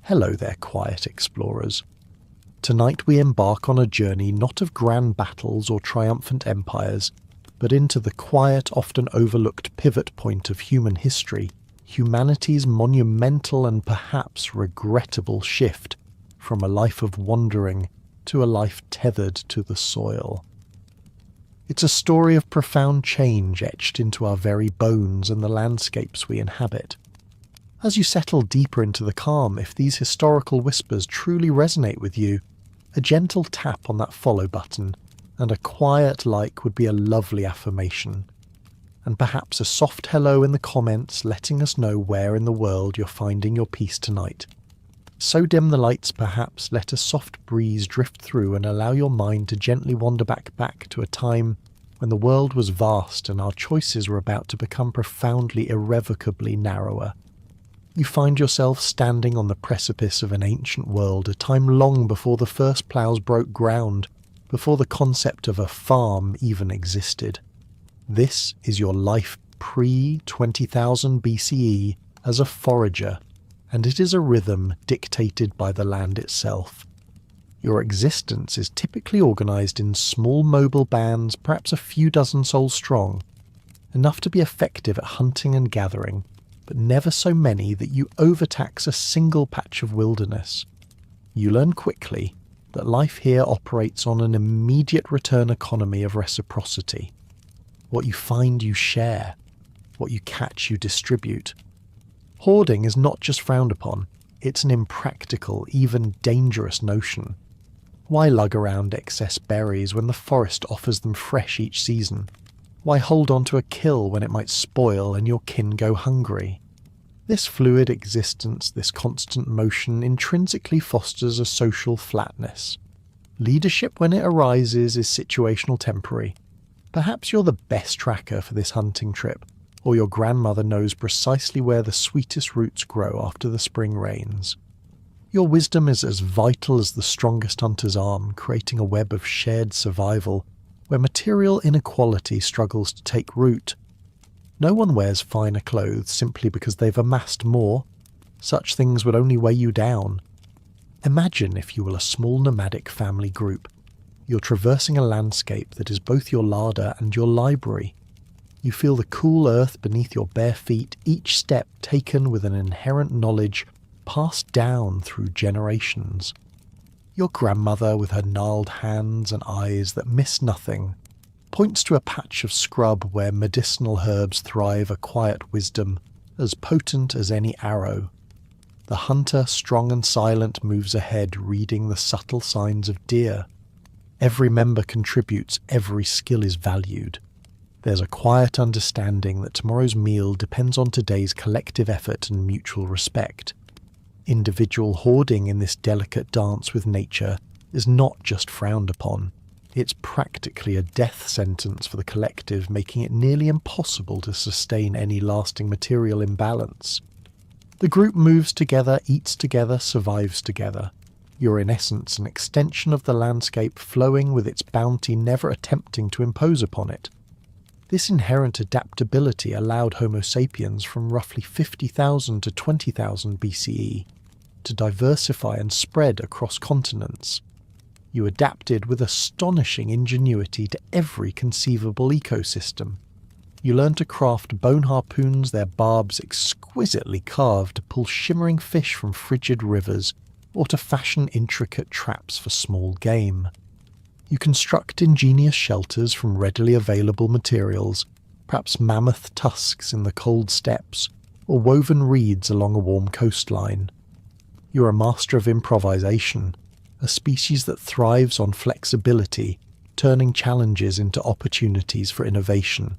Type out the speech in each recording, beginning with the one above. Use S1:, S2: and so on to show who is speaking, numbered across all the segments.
S1: Hello there, quiet explorers. Tonight we embark on a journey not of grand battles or triumphant empires, but into the quiet, often overlooked pivot point of human history, humanity's monumental and perhaps regrettable shift from a life of wandering to a life tethered to the soil. It's a story of profound change etched into our very bones and the landscapes we inhabit. As you settle deeper into the calm, if these historical whispers truly resonate with you, a gentle tap on that follow button and a quiet like would be a lovely affirmation. And perhaps a soft hello in the comments letting us know where in the world you're finding your peace tonight. So dim the lights, perhaps let a soft breeze drift through and allow your mind to gently wander back to a time when the world was vast and our choices were about to become profoundly, irrevocably narrower. You find yourself standing on the precipice of an ancient world, a time long before the first ploughs broke ground, before the concept of a farm even existed. This is your life pre-20,000 BCE as a forager, and it is a rhythm dictated by the land itself. Your existence is typically organised in small mobile bands, perhaps a few dozen souls strong, enough to be effective at hunting and gathering, but never so many that you overtax a single patch of wilderness. You learn quickly that life here operates on an immediate return economy of reciprocity. What you find you share, what you catch you distribute. Hoarding is not just frowned upon, it's an impractical, even dangerous notion. Why lug around excess berries when the forest offers them fresh each season? Why hold on to a kill when it might spoil and your kin go hungry? This fluid existence, this constant motion, intrinsically fosters a social flatness. Leadership, when it arises, is situational temporary. Perhaps you're the best tracker for this hunting trip, or your grandmother knows precisely where the sweetest roots grow after the spring rains. Your wisdom is as vital as the strongest hunter's arm, creating a web of shared survival where material inequality struggles to take root. No one wears finer clothes simply because they've amassed more. Such things would only weigh you down. Imagine if you were a small nomadic family group. You're traversing a landscape that is both your larder and your library. You feel the cool earth beneath your bare feet, each step taken with an inherent knowledge passed down through generations. Your grandmother, with her gnarled hands and eyes that miss nothing, points to a patch of scrub where medicinal herbs thrive, a quiet wisdom, as potent as any arrow. The hunter, strong and silent, moves ahead, reading the subtle signs of deer. Every member contributes, every skill is valued. There's a quiet understanding that tomorrow's meal depends on today's collective effort and mutual respect. Individual hoarding in this delicate dance with nature is not just frowned upon. It's practically a death sentence for the collective, making it nearly impossible to sustain any lasting material imbalance. The group moves together, eats together, survives together. You're in essence an extension of the landscape, flowing with its bounty, never attempting to impose upon it. This inherent adaptability allowed Homo sapiens from roughly 50,000 to 20,000 BCE to diversify and spread across continents. You adapted with astonishing ingenuity to every conceivable ecosystem. You learned to craft bone harpoons, their barbs exquisitely carved to pull shimmering fish from frigid rivers, or to fashion intricate traps for small game. You construct ingenious shelters from readily available materials, perhaps mammoth tusks in the cold steppes, or woven reeds along a warm coastline. You're a master of improvisation, a species that thrives on flexibility, turning challenges into opportunities for innovation.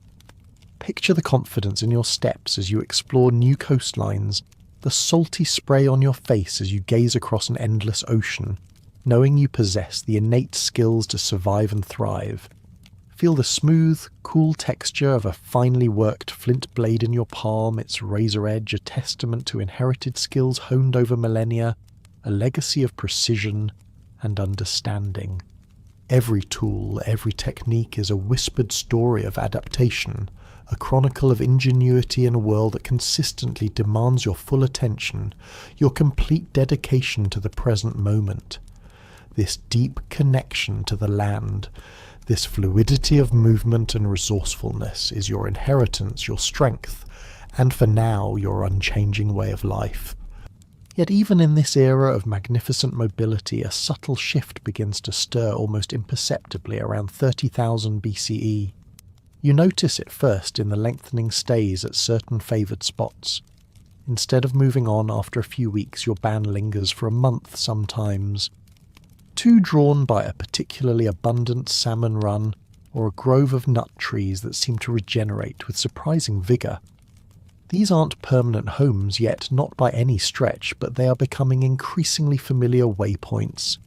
S1: Picture the confidence in your steps as you explore new coastlines, the salty spray on your face as you gaze across an endless ocean, knowing you possess the innate skills to survive and thrive. Feel the smooth, cool texture of a finely worked flint blade in your palm, its razor edge a testament to inherited skills honed over millennia, a legacy of precision and understanding. Every tool, every technique is a whispered story of adaptation, a chronicle of ingenuity in a world that consistently demands your full attention, your complete dedication to the present moment. This deep connection to the land, this fluidity of movement and resourcefulness is your inheritance, your strength, and for now your unchanging way of life. Yet even in this era of magnificent mobility, a subtle shift begins to stir almost imperceptibly around 30,000 BCE. You notice it first in the lengthening stays at certain favoured spots. Instead of moving on after a few weeks, your ban lingers for a month sometimes. Too drawn by a particularly abundant salmon run or a grove of nut trees that seem to regenerate with surprising vigour. These aren't permanent homes yet, not by any stretch, but they are becoming increasingly familiar waypoints,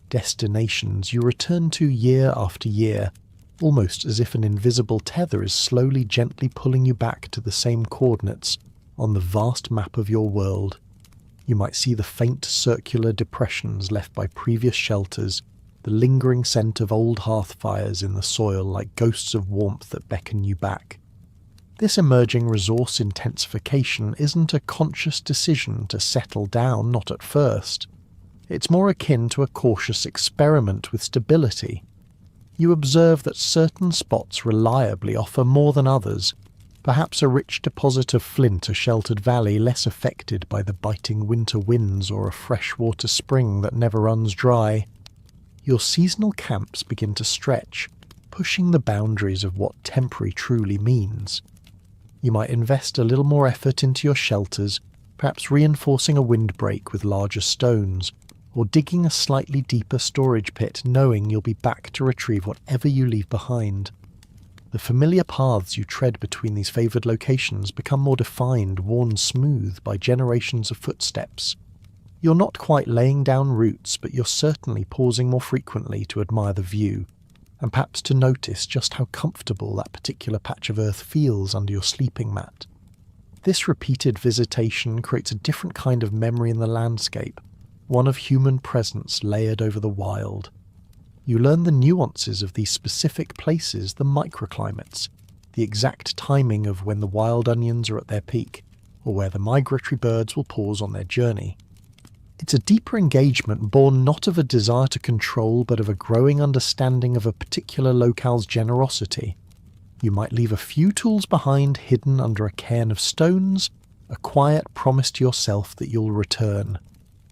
S1: destinations you return to year after year, almost as if an invisible tether is slowly gently pulling you back to the same coordinates on the vast map of your world. You might see the faint circular depressions left by previous shelters, the lingering scent of old hearth fires in the soil like ghosts of warmth that beckon you back. This emerging resource intensification isn't a conscious decision to settle down, not at first. It's more akin to a cautious experiment with stability. You observe that certain spots reliably offer more than others, perhaps a rich deposit of flint, a sheltered valley less affected by the biting winter winds, or a freshwater spring that never runs dry. Your seasonal camps begin to stretch, pushing the boundaries of what temporary truly means. You might invest a little more effort into your shelters, perhaps reinforcing a windbreak with larger stones, or digging a slightly deeper storage pit, knowing you'll be back to retrieve whatever you leave behind. The familiar paths you tread between these favoured locations become more defined, worn smooth by generations of footsteps. You're not quite laying down roots, but you're certainly pausing more frequently to admire the view, and perhaps to notice just how comfortable that particular patch of earth feels under your sleeping mat. This repeated visitation creates a different kind of memory in the landscape, one of human presence layered over the wild. You learn the nuances of these specific places, the microclimates, the exact timing of when the wild onions are at their peak, or where the migratory birds will pause on their journey. It's a deeper engagement born not of a desire to control, but of a growing understanding of a particular locale's generosity. You might leave a few tools behind, hidden under a cairn of stones, a quiet promise to yourself that you'll return.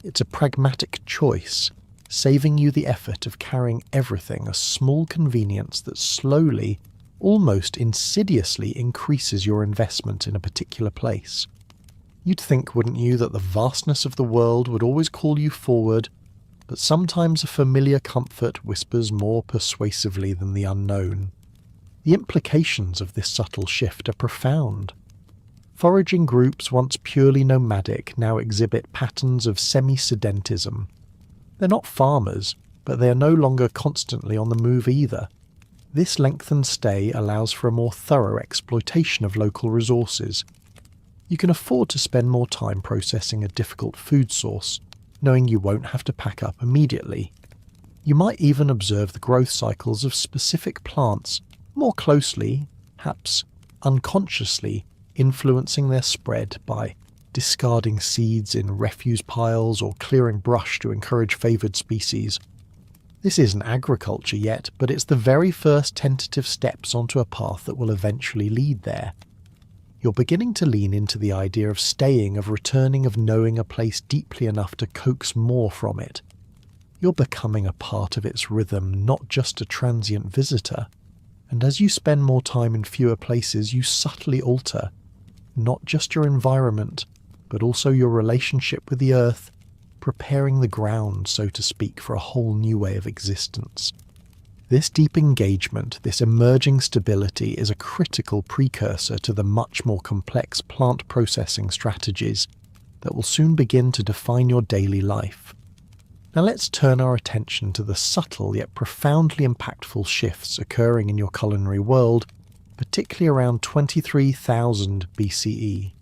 S1: It's a pragmatic choice, saving you the effort of carrying everything, a small convenience that slowly, almost insidiously increases your investment in a particular place. You'd think, wouldn't you, that the vastness of the world would always call you forward, but sometimes a familiar comfort whispers more persuasively than the unknown. The implications of this subtle shift are profound. Foraging groups once purely nomadic now exhibit patterns of semi-sedentism. They're not farmers, but they are no longer constantly on the move either. This lengthened stay allows for a more thorough exploitation of local resources. You can afford to spend more time processing a difficult food source, knowing you won't have to pack up immediately. You might even observe the growth cycles of specific plants more closely, perhaps unconsciously, influencing their spread by discarding seeds in refuse piles or clearing brush to encourage favoured species. This isn't agriculture yet, but it's the very first tentative steps onto a path that will eventually lead there. You're beginning to lean into the idea of staying, of returning, of knowing a place deeply enough to coax more from it. You're becoming a part of its rhythm, not just a transient visitor. And as you spend more time in fewer places, you subtly alter, not just your environment, but also your relationship with the earth, preparing the ground, so to speak, for a whole new way of existence. This deep engagement, this emerging stability, is a critical precursor to the much more complex plant processing strategies that will soon begin to define your daily life. Now let's turn our attention to the subtle yet profoundly impactful shifts occurring in your culinary world, particularly around 23,000 BCE.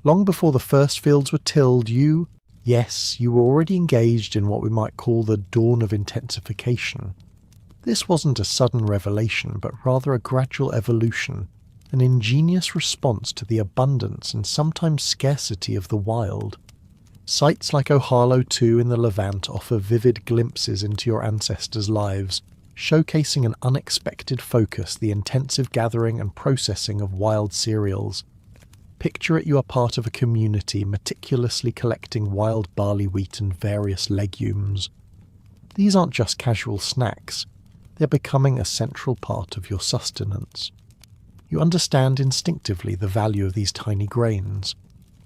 S1: Long before the first fields were tilled, you were already engaged in what we might call the dawn of intensification. This wasn't a sudden revelation, but rather a gradual evolution, an ingenious response to the abundance and sometimes scarcity of the wild. Sites like Ohalo 2 in the Levant offer vivid glimpses into your ancestors' lives, showcasing an unexpected focus, the intensive gathering and processing of wild cereals. Picture it, you are part of a community meticulously collecting wild barley wheat and various legumes. These aren't just casual snacks, they're becoming a central part of your sustenance. You understand instinctively the value of these tiny grains.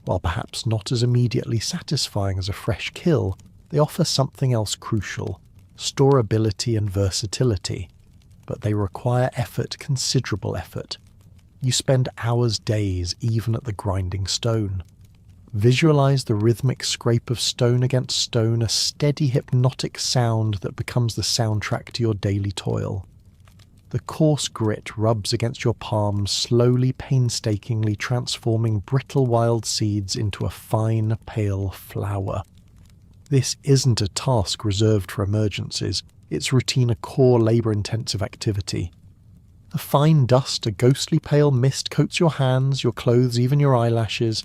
S1: While perhaps not as immediately satisfying as a fresh kill, they offer something else crucial: storability and versatility. But they require effort, considerable effort. You spend hours, days, even at the grinding stone. Visualize the rhythmic scrape of stone against stone, a steady hypnotic sound that becomes the soundtrack to your daily toil. The coarse grit rubs against your palms, slowly, painstakingly transforming brittle wild seeds into a fine, pale flour. This isn't a task reserved for emergencies, it's routine, a core labour-intensive activity. A fine dust, a ghostly pale mist coats your hands, your clothes, even your eyelashes.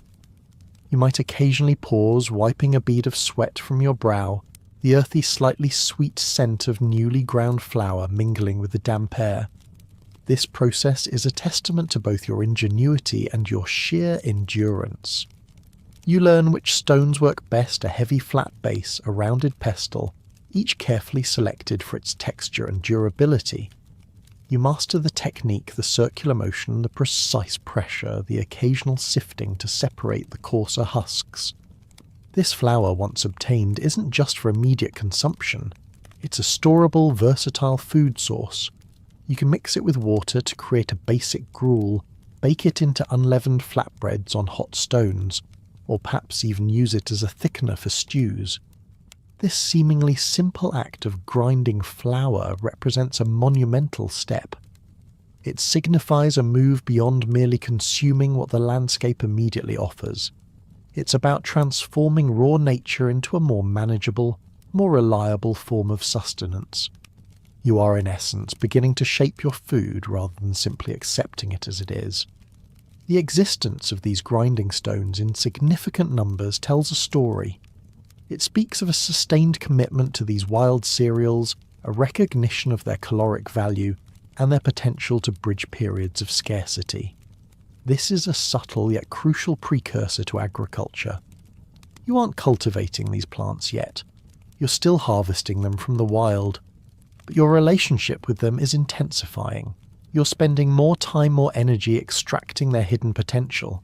S1: You might occasionally pause, wiping a bead of sweat from your brow, the earthy, slightly sweet scent of newly ground flour mingling with the damp air. This process is a testament to both your ingenuity and your sheer endurance. You learn which stones work best: a heavy flat base, a rounded pestle, each carefully selected for its texture and durability. You master the technique, the circular motion, the precise pressure, the occasional sifting to separate the coarser husks. This flour, once obtained, isn't just for immediate consumption. It's a storable, versatile food source. You can mix it with water to create a basic gruel, bake it into unleavened flatbreads on hot stones, or perhaps even use it as a thickener for stews. This seemingly simple act of grinding flour represents a monumental step. It signifies a move beyond merely consuming what the landscape immediately offers. It's about transforming raw nature into a more manageable, more reliable form of sustenance. You are, in essence, beginning to shape your food rather than simply accepting it as it is. The existence of these grinding stones in significant numbers tells a story. It speaks of a sustained commitment to these wild cereals, a recognition of their caloric value, and their potential to bridge periods of scarcity. This is a subtle yet crucial precursor to agriculture. You aren't cultivating these plants yet. You're still harvesting them from the wild. But your relationship with them is intensifying. You're spending more time, more energy extracting their hidden potential.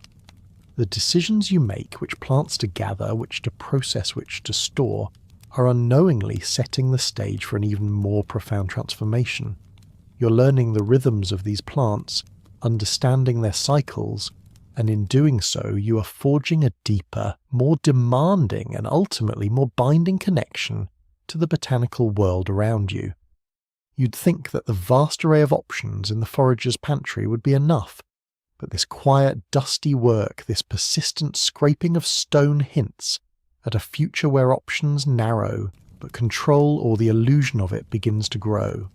S1: The decisions you make, which plants to gather, which to process, which to store, are unknowingly setting the stage for an even more profound transformation. You're learning the rhythms of these plants, understanding their cycles, and in doing so you are forging a deeper, more demanding, and ultimately more binding connection to the botanical world around you. You'd think that the vast array of options in the forager's pantry would be enough, but this quiet, dusty work, this persistent scraping of stone hints at a future where options narrow, but control or the illusion of it begins to grow.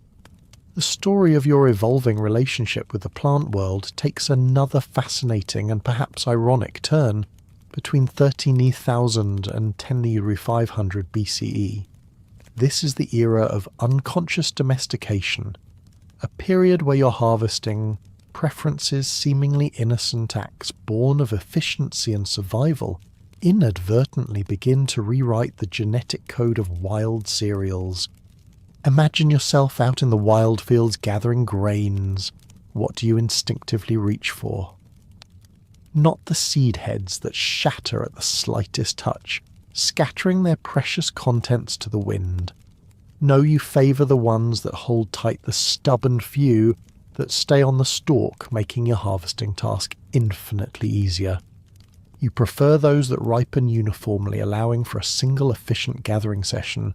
S1: The story of your evolving relationship with the plant world takes another fascinating and perhaps ironic turn between 13,000 and 10,500 BCE. This is the era of unconscious domestication, a period where you're harvesting preferences, seemingly innocent acts born of efficiency and survival, inadvertently begin to rewrite the genetic code of wild cereals. Imagine yourself out in the wild fields gathering grains. What do you instinctively reach for? Not the seed heads that shatter at the slightest touch, scattering their precious contents to the wind. No, you favour the ones that hold tight, the stubborn few that stay on the stalk, making your harvesting task infinitely easier. You prefer those that ripen uniformly, allowing for a single efficient gathering session,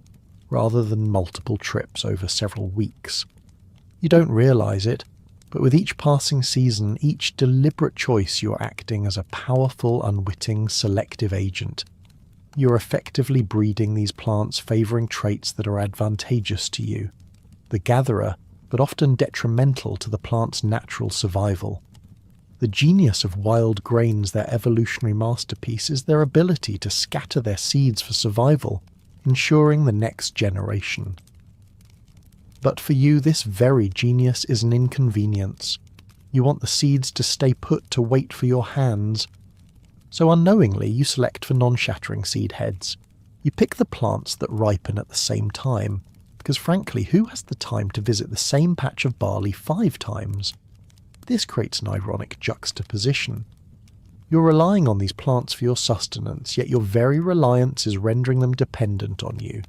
S1: rather than multiple trips over several weeks. You don't realise it, but with each passing season, each deliberate choice, you're acting as a powerful, unwitting, selective agent. You're effectively breeding these plants, favouring traits that are advantageous to you, the gatherer, but often detrimental to the plant's natural survival. The genius of wild grains, their evolutionary masterpiece, is their ability to scatter their seeds for survival, ensuring the next generation. But for you, this very genius is an inconvenience. You want the seeds to stay put to wait for your hands. So unknowingly, you select for non-shattering seed heads. You pick the plants that ripen at the same time, because frankly, who has the time to visit the same patch of barley 5 times? This creates an ironic juxtaposition. You're relying on these plants for your sustenance, yet your very reliance is rendering them dependent on you.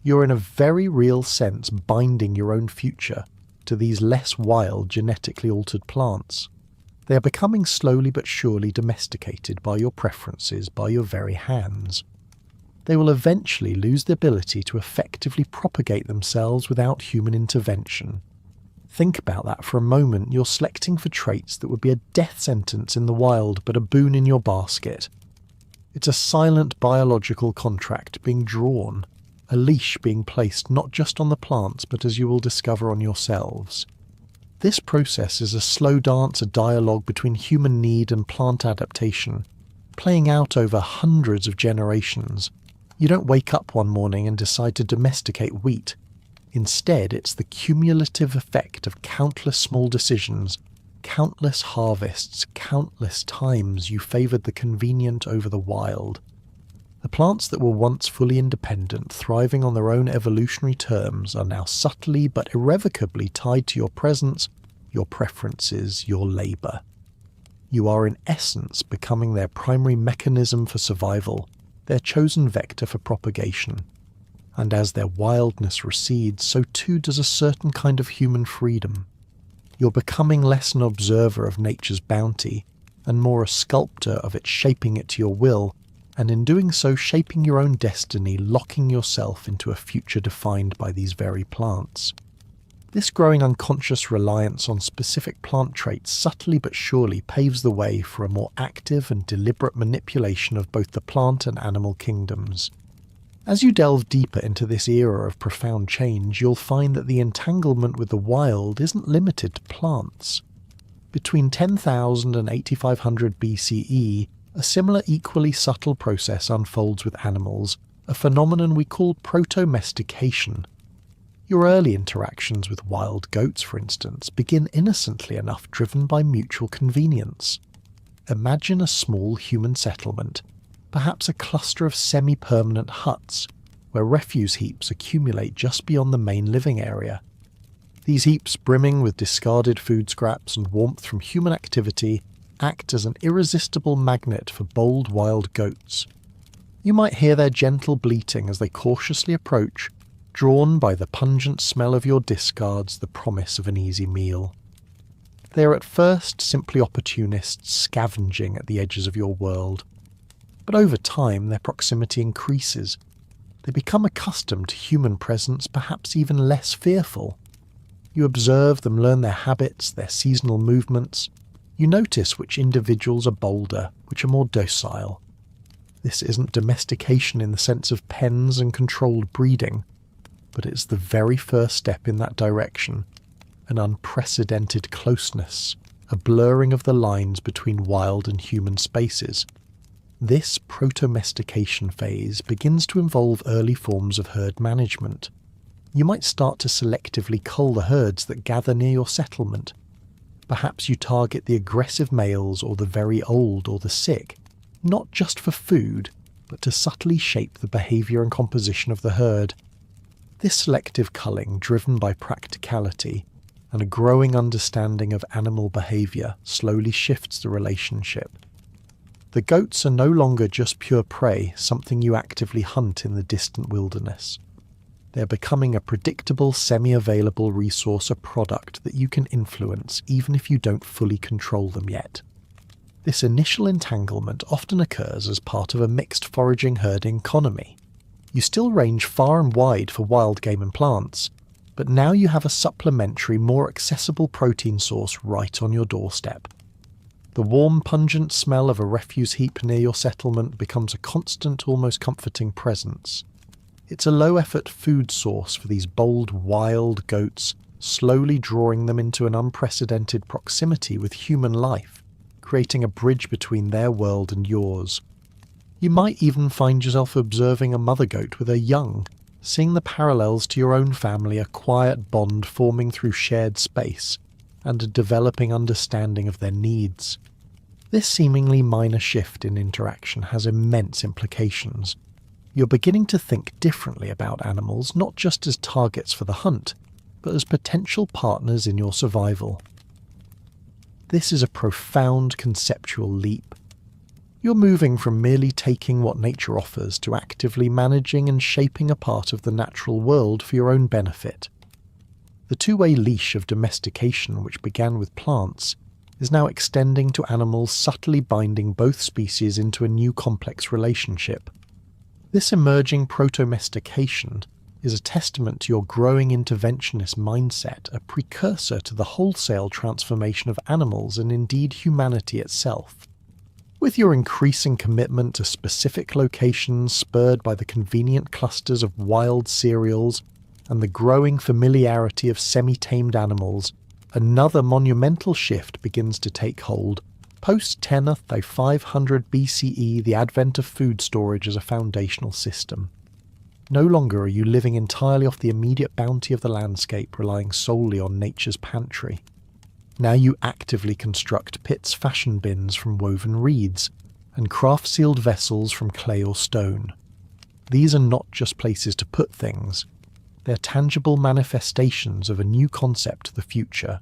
S1: You're in a very real sense binding your own future to these less wild, genetically altered plants. They are becoming slowly but surely domesticated by your preferences, by your very hands. They will eventually lose the ability to effectively propagate themselves without human intervention. Think about that for a moment. You're selecting for traits that would be a death sentence in the wild but a boon in your basket. It's a silent biological contract being drawn, a leash being placed not just on the plants but, as you will discover, on yourselves. This process is a slow dance, a dialogue between human need and plant adaptation, playing out over hundreds of generations. You don't wake up one morning and decide to domesticate wheat. Instead, it's the cumulative effect of countless small decisions, countless harvests, countless times you favoured the convenient over the wild. The plants that were once fully independent, thriving on their own evolutionary terms, are now subtly but irrevocably tied to your presence, your preferences, your labour. You are in essence becoming their primary mechanism for survival, their chosen vector for propagation. And as their wildness recedes, so too does a certain kind of human freedom. You're becoming less an observer of nature's bounty, and more a sculptor of it, shaping it to your will, and in doing so shaping your own destiny, locking yourself into a future defined by these very plants. This growing unconscious reliance on specific plant traits subtly but surely paves the way for a more active and deliberate manipulation of both the plant and animal kingdoms. As you delve deeper into this era of profound change, you'll find that the entanglement with the wild isn't limited to plants. Between 10,000 and 8,500 BCE, a similar equally subtle process unfolds with animals, a phenomenon we call proto-domestication. Your early interactions with wild goats, for instance, begin innocently enough, driven by mutual convenience. Imagine a small human settlement, perhaps a cluster of semi-permanent huts, where refuse heaps accumulate just beyond the main living area. These heaps, brimming with discarded food scraps and warmth from human activity, act as an irresistible magnet for bold wild goats. You might hear their gentle bleating as they cautiously approach, drawn by the pungent smell of your discards, the promise of an easy meal. They are at first simply opportunists scavenging at the edges of your world. But over time their proximity increases. They become accustomed to human presence, perhaps even less fearful. You observe them, learn their habits, their seasonal movements. You notice which individuals are bolder, which are more docile. This isn't domestication in the sense of pens and controlled breeding, but it's the very first step in that direction, an unprecedented closeness, a blurring of the lines between wild and human spaces. This proto-domestication phase begins to involve early forms of herd management. You might start to selectively cull the herds that gather near your settlement. Perhaps you target the aggressive males or the very old or the sick, not just for food, but to subtly shape the behaviour and composition of the herd. This selective culling, driven by practicality and a growing understanding of animal behaviour, slowly shifts the relationship. The goats are no longer just pure prey, something you actively hunt in the distant wilderness. They are becoming a predictable, semi-available resource, a product that you can influence even if you don't fully control them yet. This initial entanglement often occurs as part of a mixed foraging herding economy. You still range far and wide for wild game and plants, but now you have a supplementary, more accessible protein source right on your doorstep. The warm, pungent smell of a refuse heap near your settlement becomes a constant, almost comforting presence. It's a low-effort food source for these bold, wild goats, slowly drawing them into an unprecedented proximity with human life. creating a bridge between their world and yours. You might even find yourself observing a mother goat with her young, seeing the parallels to your own family, a quiet bond forming through shared space, and a developing understanding of their needs. This seemingly minor shift in interaction has immense implications. You're beginning to think differently about animals, not just as targets for the hunt, but as potential partners in your survival. This is a profound conceptual leap. You're moving from merely taking what nature offers to actively managing and shaping a part of the natural world for your own benefit. The two-way leash of domestication, which began with plants, is now extending to animals, subtly binding both species into a new complex relationship. This emerging proto-domestication is a testament to your growing interventionist mindset, a precursor to the wholesale transformation of animals and indeed humanity itself. With your increasing commitment to specific locations spurred by the convenient clusters of wild cereals and the growing familiarity of semi-tamed animals, another monumental shift begins to take hold. Post-10th 500 BCE, the advent of food storage as a foundational system. No longer are you living entirely off the immediate bounty of the landscape, relying solely on nature's pantry. Now you actively construct pits, fashion bins from woven reeds, and craft-sealed vessels from clay or stone. These are not just places to put things. They're tangible manifestations of a new concept of the future.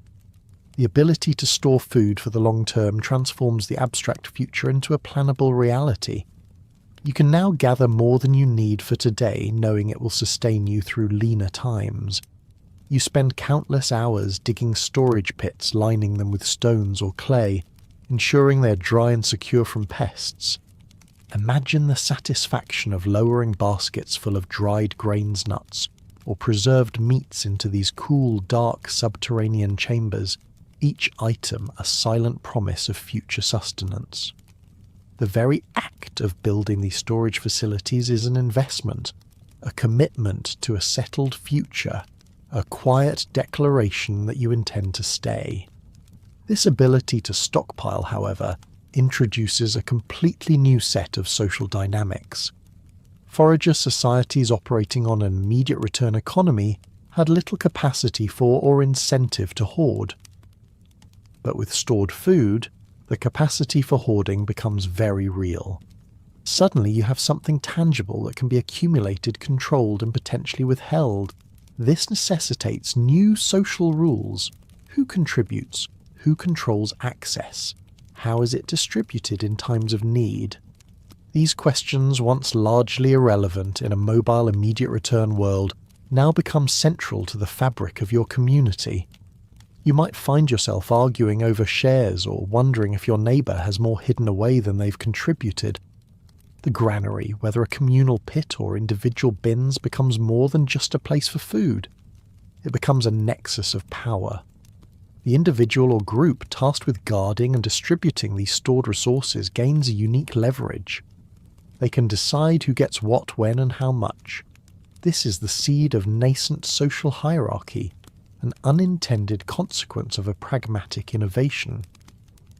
S1: The ability to store food for the long term transforms the abstract future into a plannable reality. You can now gather more than you need for today, knowing it will sustain you through leaner times. You spend countless hours digging storage pits, lining them with stones or clay, ensuring they're dry and secure from pests. Imagine the satisfaction of lowering baskets full of dried grains, nuts, or preserved meats into these cool, dark subterranean chambers, each item a silent promise of future sustenance. The very act of building these storage facilities is an investment, a commitment to a settled future, a quiet declaration that you intend to stay. This ability to stockpile, however, introduces a completely new set of social dynamics. Forager societies operating on an immediate return economy had little capacity for or incentive to hoard. But with stored food, the capacity for hoarding becomes very real. Suddenly you have something tangible that can be accumulated, controlled, and potentially withheld. This necessitates new social rules. Who contributes? Who controls access? How is it distributed in times of need? These questions, once largely irrelevant in a mobile immediate return world, now become central to the fabric of your community. You might find yourself arguing over shares or wondering if your neighbour has more hidden away than they've contributed. The granary, whether a communal pit or individual bins, becomes more than just a place for food. It becomes a nexus of power. The individual or group tasked with guarding and distributing these stored resources gains a unique leverage. They can decide who gets what, when, and how much. This is the seed of nascent social hierarchy, an unintended consequence of a pragmatic innovation.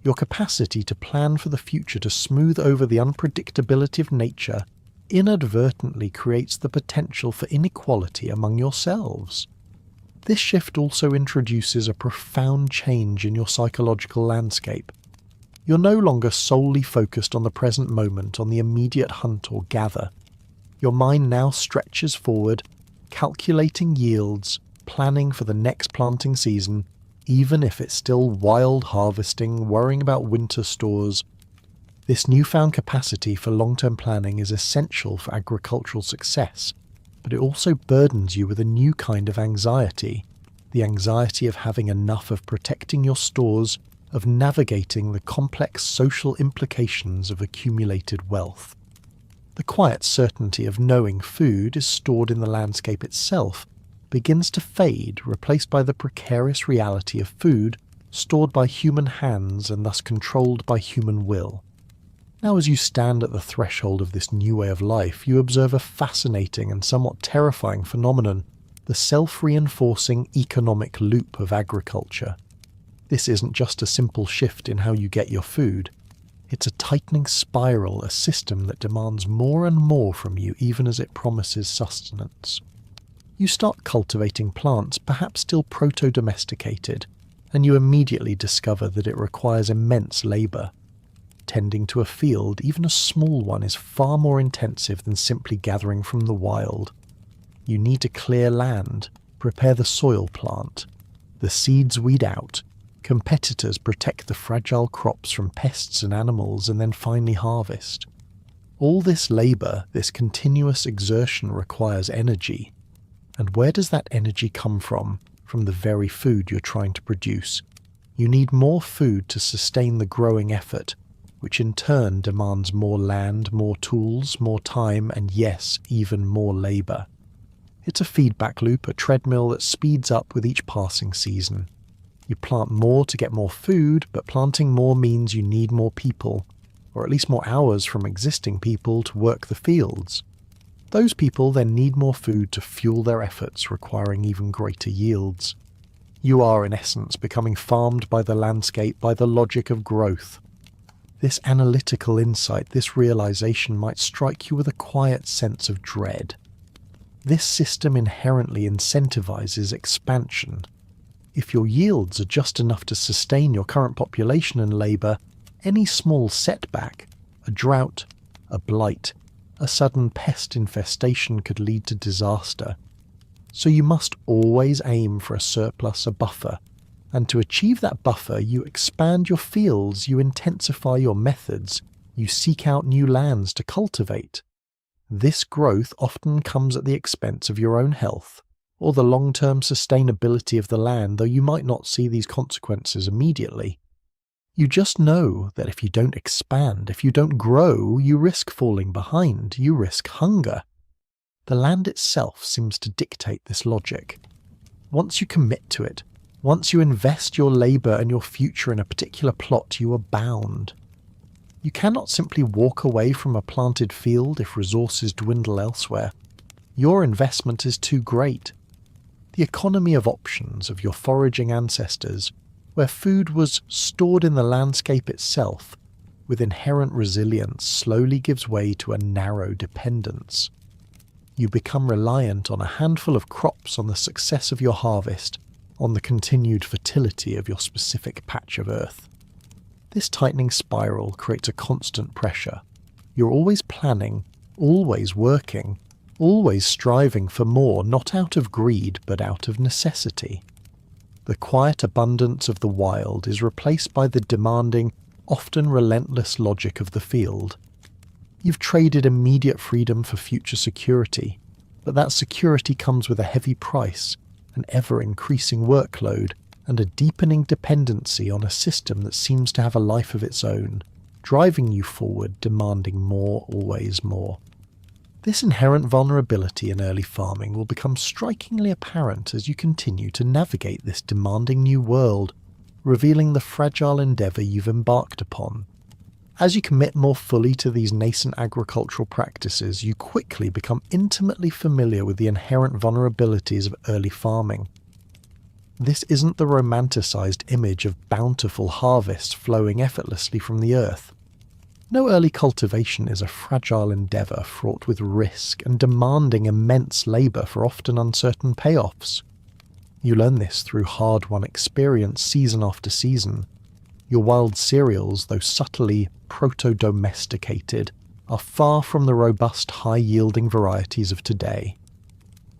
S1: Your capacity to plan for the future, to smooth over the unpredictability of nature, inadvertently creates the potential for inequality among yourselves. This shift also introduces a profound change in your psychological landscape. You're no longer solely focused on the present moment, on the immediate hunt or gather. Your mind now stretches forward, calculating yields, planning for the next planting season, even if it's still wild harvesting, worrying about winter stores. This newfound capacity for long-term planning is essential for agricultural success, but it also burdens you with a new kind of anxiety, the anxiety of having enough, of protecting your stores, of navigating the complex social implications of accumulated wealth. The quiet certainty of knowing food is stored in the landscape itself begins to fade, replaced by the precarious reality of food stored by human hands and thus controlled by human will. Now, as you stand at the threshold of this new way of life, you observe a fascinating and somewhat terrifying phenomenon, the self-reinforcing economic loop of agriculture. This isn't just a simple shift in how you get your food. It's a tightening spiral, a system that demands more and more from you even as it promises sustenance. You start cultivating plants, perhaps still proto-domesticated, and you immediately discover that it requires immense labour. Tending to a field, even a small one, is far more intensive than simply gathering from the wild. You need to clear land, prepare the soil plant, the seeds weed out, competitors protect the fragile crops from pests and animals, and then finally harvest. All this labour, this continuous exertion requires energy. And where does that energy come from? From the very food you're trying to produce. You need more food to sustain the growing effort, which in turn demands more land, more tools, more time, and yes, even more labour. It's a feedback loop, a treadmill that speeds up with each passing season. You plant more to get more food, but planting more means you need more people, or at least more hours from existing people to work the fields. Those people then need more food to fuel their efforts, requiring even greater yields. You are, in essence, becoming farmed by the landscape, by the logic of growth. This analytical insight, this realization might strike you with a quiet sense of dread. This system inherently incentivizes expansion. If your yields are just enough to sustain your current population and labour, any small setback, a drought, a blight, a sudden pest infestation could lead to disaster. So you must always aim for a surplus, a buffer, and to achieve that buffer you expand your fields, you intensify your methods, you seek out new lands to cultivate. This growth often comes at the expense of your own health, or the long-term sustainability of the land, though you might not see these consequences immediately. You just know that if you don't expand, if you don't grow, you risk falling behind, you risk hunger. The land itself seems to dictate this logic. Once you commit to it, once you invest your labour and your future in a particular plot, you are bound. You cannot simply walk away from a planted field if resources dwindle elsewhere. Your investment is too great. The economy of options of your foraging ancestors, where food was stored in the landscape itself, with inherent resilience, slowly gives way to a narrow dependence. You become reliant on a handful of crops, on the success of your harvest, on the continued fertility of your specific patch of earth. This tightening spiral creates a constant pressure. You're always planning, always working, always striving for more, not out of greed, but out of necessity. The quiet abundance of the wild is replaced by the demanding, often relentless logic of the field. You've traded immediate freedom for future security, but that security comes with a heavy price, an ever-increasing workload, and a deepening dependency on a system that seems to have a life of its own, driving you forward, demanding more, always more. This inherent vulnerability in early farming will become strikingly apparent as you continue to navigate this demanding new world, revealing the fragile endeavour you've embarked upon. As you commit more fully to these nascent agricultural practices, you quickly become intimately familiar with the inherent vulnerabilities of early farming. This isn't the romanticised image of bountiful harvests flowing effortlessly from the earth. No early cultivation is a fragile endeavour fraught with risk and demanding immense labour for often uncertain payoffs. You learn this through hard-won experience season after season. Your wild cereals, though subtly proto-domesticated, are far from the robust, high-yielding varieties of today.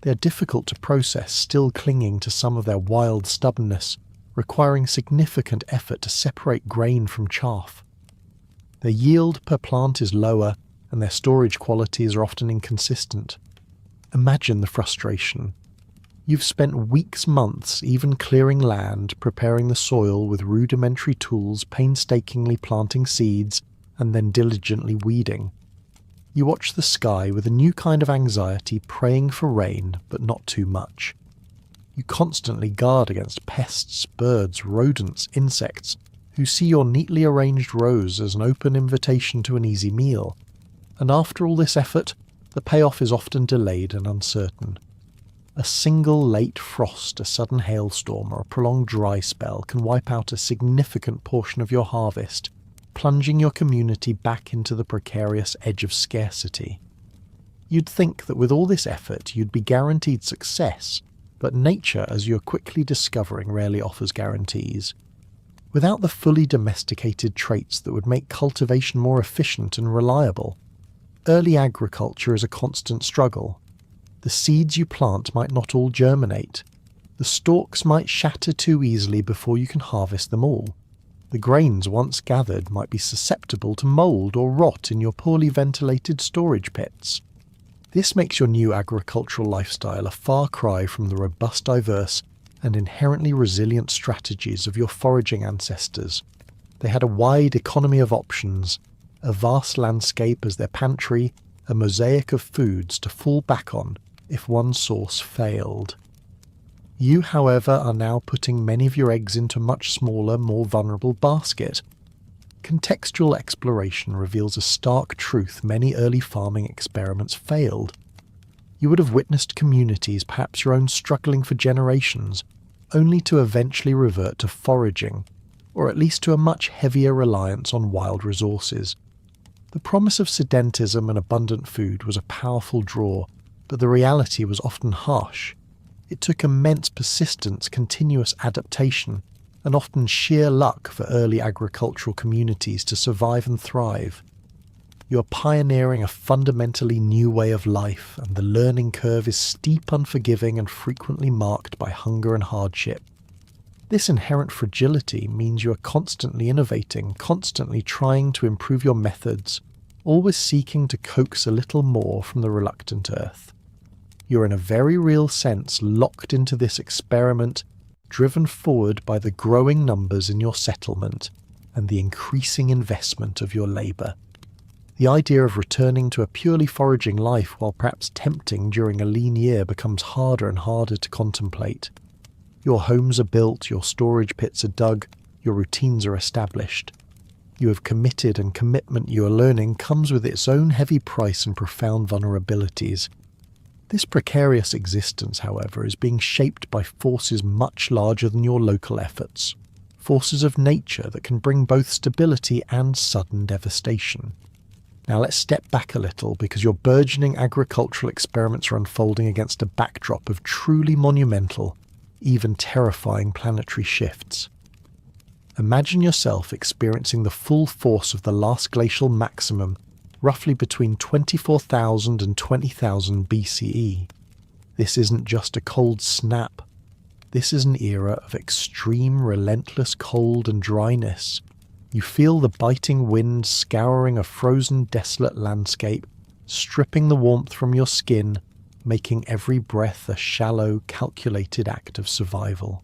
S1: They are difficult to process, still clinging to some of their wild stubbornness, requiring significant effort to separate grain from chaff. Their yield per plant is lower, and their storage qualities are often inconsistent. Imagine the frustration. You've spent weeks, months, even clearing land, preparing the soil with rudimentary tools, painstakingly planting seeds, and then diligently weeding. You watch the sky with a new kind of anxiety, praying for rain, but not too much. You constantly guard against pests, birds, rodents, insects, who see your neatly arranged rows as an open invitation to an easy meal. And after all this effort, the payoff is often delayed and uncertain. A single late frost, a sudden hailstorm, or a prolonged dry spell can wipe out a significant portion of your harvest, plunging your community back into the precarious edge of scarcity. You'd think that with all this effort you'd be guaranteed success, but nature, as you're quickly discovering, rarely offers guarantees. Without the fully domesticated traits that would make cultivation more efficient and reliable, early agriculture is a constant struggle. The seeds you plant might not all germinate. The stalks might shatter too easily before you can harvest them all. The grains once gathered might be susceptible to mould or rot in your poorly ventilated storage pits. This makes your new agricultural lifestyle a far cry from the robust, diverse, and inherently resilient strategies of your foraging ancestors. They had a wide economy of options, a vast landscape as their pantry, a mosaic of foods to fall back on if one source failed. You, however, are now putting many of your eggs into a much smaller, more vulnerable basket. Contextual exploration reveals a stark truth many early farming experiments failed. You would have witnessed communities, perhaps your own, struggling for generations, only to eventually revert to foraging, or at least to a much heavier reliance on wild resources. The promise of sedentism and abundant food was a powerful draw, but the reality was often harsh. It took immense persistence, continuous adaptation, and often sheer luck for early agricultural communities to survive and thrive. You are pioneering a fundamentally new way of life, and the learning curve is steep, unforgiving, and frequently marked by hunger and hardship. This inherent fragility means you are constantly innovating, constantly trying to improve your methods, always seeking to coax a little more from the reluctant earth. You're in a very real sense locked into this experiment, driven forward by the growing numbers in your settlement and the increasing investment of your labour. The idea of returning to a purely foraging life, while perhaps tempting during a lean year, becomes harder and harder to contemplate. Your homes are built, your storage pits are dug, your routines are established. You have committed, and commitment, you are learning, comes with its own heavy price and profound vulnerabilities. This precarious existence, however, is being shaped by forces much larger than your local efforts, forces of nature that can bring both stability and sudden devastation. Now let's step back a little, because your burgeoning agricultural experiments are unfolding against a backdrop of truly monumental, even terrifying planetary shifts. Imagine yourself experiencing the full force of the last glacial maximum, roughly between 24,000 and 20,000 BCE. This isn't just a cold snap. This is an era of extreme, relentless cold and dryness. You feel the biting wind scouring a frozen, desolate landscape, stripping the warmth from your skin, making every breath a shallow, calculated act of survival.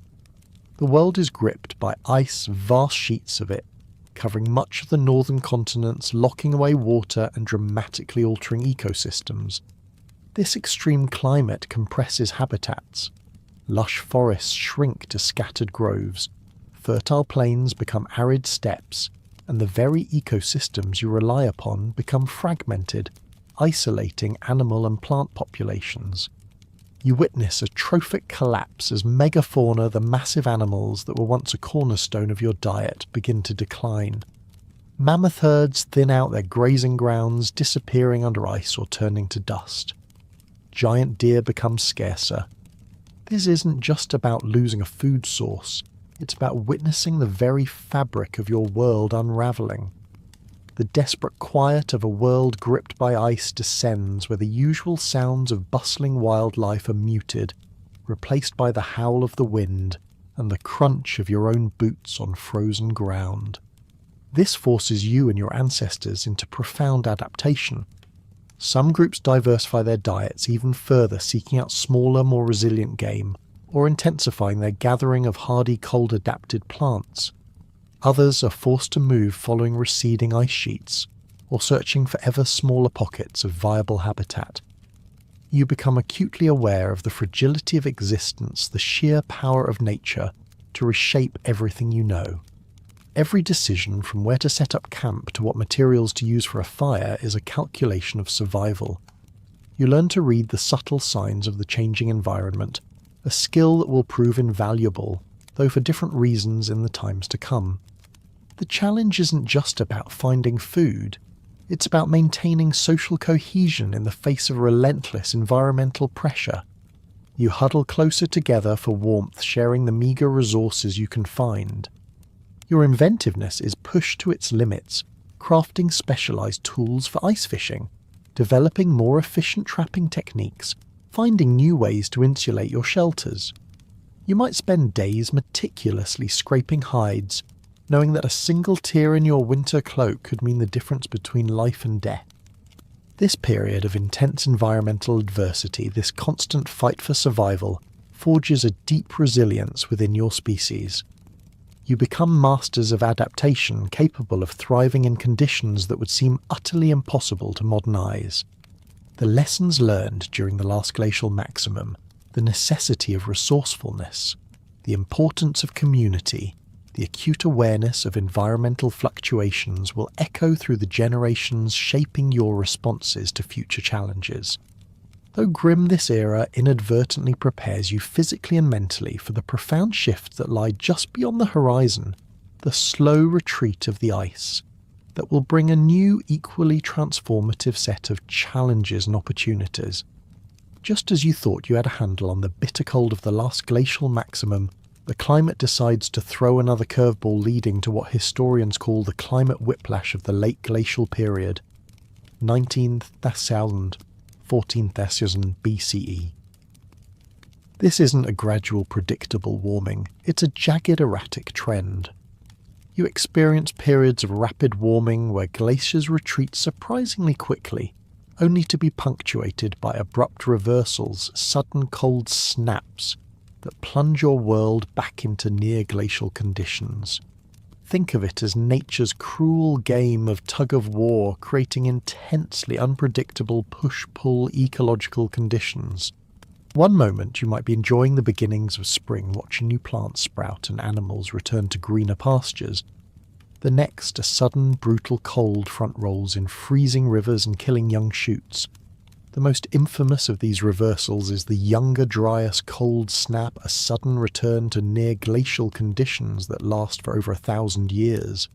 S1: The world is gripped by ice, vast sheets of it, covering much of the northern continents, locking away water and dramatically altering ecosystems. This extreme climate compresses habitats. Lush forests shrink to scattered groves. Fertile plains become arid steppes, and the very ecosystems you rely upon become fragmented, isolating animal and plant populations. You witness a trophic collapse as megafauna, the massive animals that were once a cornerstone of your diet, begin to decline. Mammoth herds thin out their grazing grounds, disappearing under ice or turning to dust. Giant deer become scarcer. This isn't just about losing a food source. It's about witnessing the very fabric of your world unravelling. The desperate quiet of a world gripped by ice descends, where the usual sounds of bustling wildlife are muted, replaced by the howl of the wind and the crunch of your own boots on frozen ground. This forces you and your ancestors into profound adaptation. Some groups diversify their diets even further, seeking out smaller, more resilient game, or intensifying their gathering of hardy, cold-adapted plants. Others are forced to move following receding ice sheets, or searching for ever smaller pockets of viable habitat. You become acutely aware of the fragility of existence, the sheer power of nature to reshape everything you know. Every decision, from where to set up camp to what materials to use for a fire, is a calculation of survival. You learn to read the subtle signs of the changing environment, a skill that will prove invaluable, though for different reasons in the times to come. The challenge isn't just about finding food, it's about maintaining social cohesion in the face of relentless environmental pressure. You huddle closer together for warmth, sharing the meagre resources you can find. Your inventiveness is pushed to its limits, crafting specialized tools for ice fishing, developing more efficient trapping techniques, finding new ways to insulate your shelters. You might spend days meticulously scraping hides, knowing that a single tear in your winter cloak could mean the difference between life and death. This period of intense environmental adversity, this constant fight for survival, forges a deep resilience within your species. You become masters of adaptation, capable of thriving in conditions that would seem utterly impossible to modern eyes. The lessons learned during the last glacial maximum, the necessity of resourcefulness, the importance of community, the acute awareness of environmental fluctuations will echo through the generations, shaping your responses to future challenges. Though grim, this era inadvertently prepares you physically and mentally for the profound shifts that lie just beyond the horizon, the slow retreat of the ice, that will bring a new, equally transformative set of challenges and opportunities. Just as you thought you had a handle on the bitter cold of the last glacial maximum, the climate decides to throw another curveball, leading to what historians call the climate whiplash of the late glacial period, 19,000, 14,000 BCE. This isn't a gradual, predictable warming, it's a jagged, erratic trend. You experience periods of rapid warming where glaciers retreat surprisingly quickly, only to be punctuated by abrupt reversals, sudden cold snaps that plunge your world back into near-glacial conditions. Think of it as nature's cruel game of tug-of-war, creating intensely unpredictable push-pull ecological conditions. One moment you might be enjoying the beginnings of spring, watching new plants sprout and animals return to greener pastures. The next, a sudden, brutal cold front rolls in freezing rivers and killing young shoots. The most infamous of these reversals is the younger Dryas cold snap, a sudden return to near-glacial conditions that last for over 1,000 years.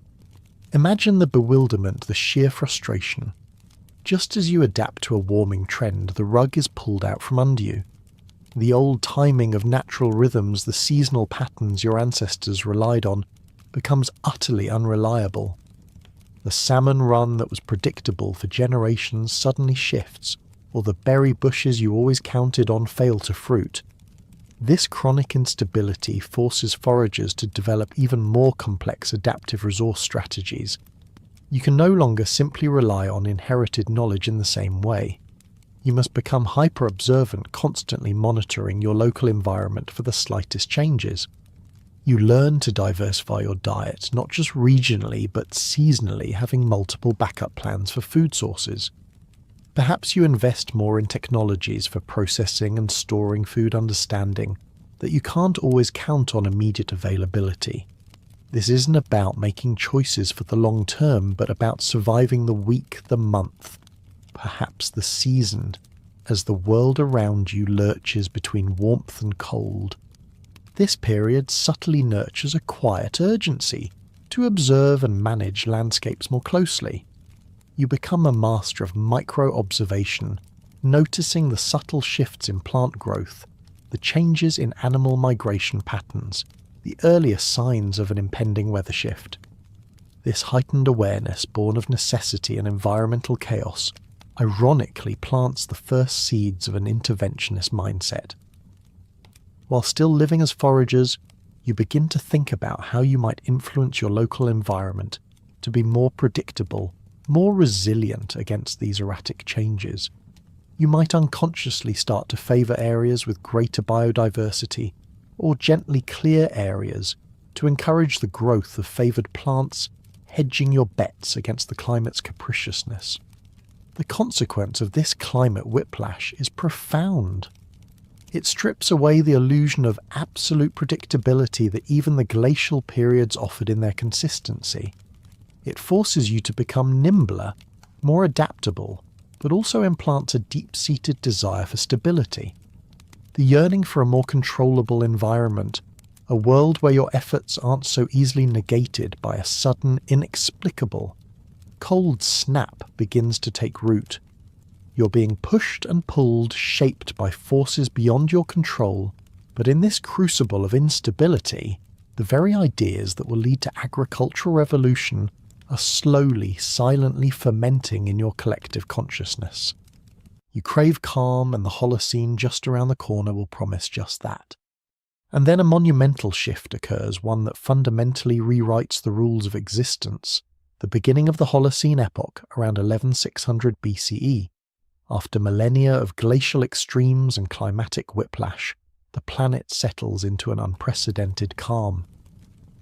S1: Imagine the bewilderment, the sheer frustration. Just as you adapt to a warming trend, the rug is pulled out from under you. The old timing of natural rhythms, the seasonal patterns your ancestors relied on, becomes utterly unreliable. The salmon run that was predictable for generations suddenly shifts, or the berry bushes you always counted on fail to fruit. This chronic instability forces foragers to develop even more complex adaptive resource strategies. You can no longer simply rely on inherited knowledge in the same way. You must become hyper-observant, constantly monitoring your local environment for the slightest changes. You learn to diversify your diet, not just regionally but seasonally, having multiple backup plans for food sources. Perhaps you invest more in technologies for processing and storing food, understanding that you can't always count on immediate availability. This isn't about making choices for the long term, but about surviving the week, the month, perhaps the season, as the world around you lurches between warmth and cold. This period subtly nurtures a quiet urgency to observe and manage landscapes more closely. You become a master of micro-observation, noticing the subtle shifts in plant growth, the changes in animal migration patterns, the earliest signs of an impending weather shift. This heightened awareness, born of necessity and environmental chaos, ironically plants the first seeds of an interventionist mindset. While still living as foragers, you begin to think about how you might influence your local environment to be more predictable, more resilient against these erratic changes. You might unconsciously start to favour areas with greater biodiversity, or gently clear areas to encourage the growth of favoured plants, hedging your bets against the climate's capriciousness. The consequence of this climate whiplash is profound. It strips away the illusion of absolute predictability that even the glacial periods offered in their consistency. It forces you to become nimbler, more adaptable, but also implants a deep-seated desire for stability. The yearning for a more controllable environment, a world where your efforts aren't so easily negated by a sudden, inexplicable, cold snap begins to take root. You're being pushed and pulled, shaped by forces beyond your control, but in this crucible of instability, the very ideas that will lead to agricultural revolution are slowly, silently fermenting in your collective consciousness. You crave calm, and the Holocene just around the corner will promise just that. And then a monumental shift occurs, one that fundamentally rewrites the rules of existence. The beginning of the Holocene epoch, around 11600 BCE. After millennia of glacial extremes and climatic whiplash, the planet settles into an unprecedented calm.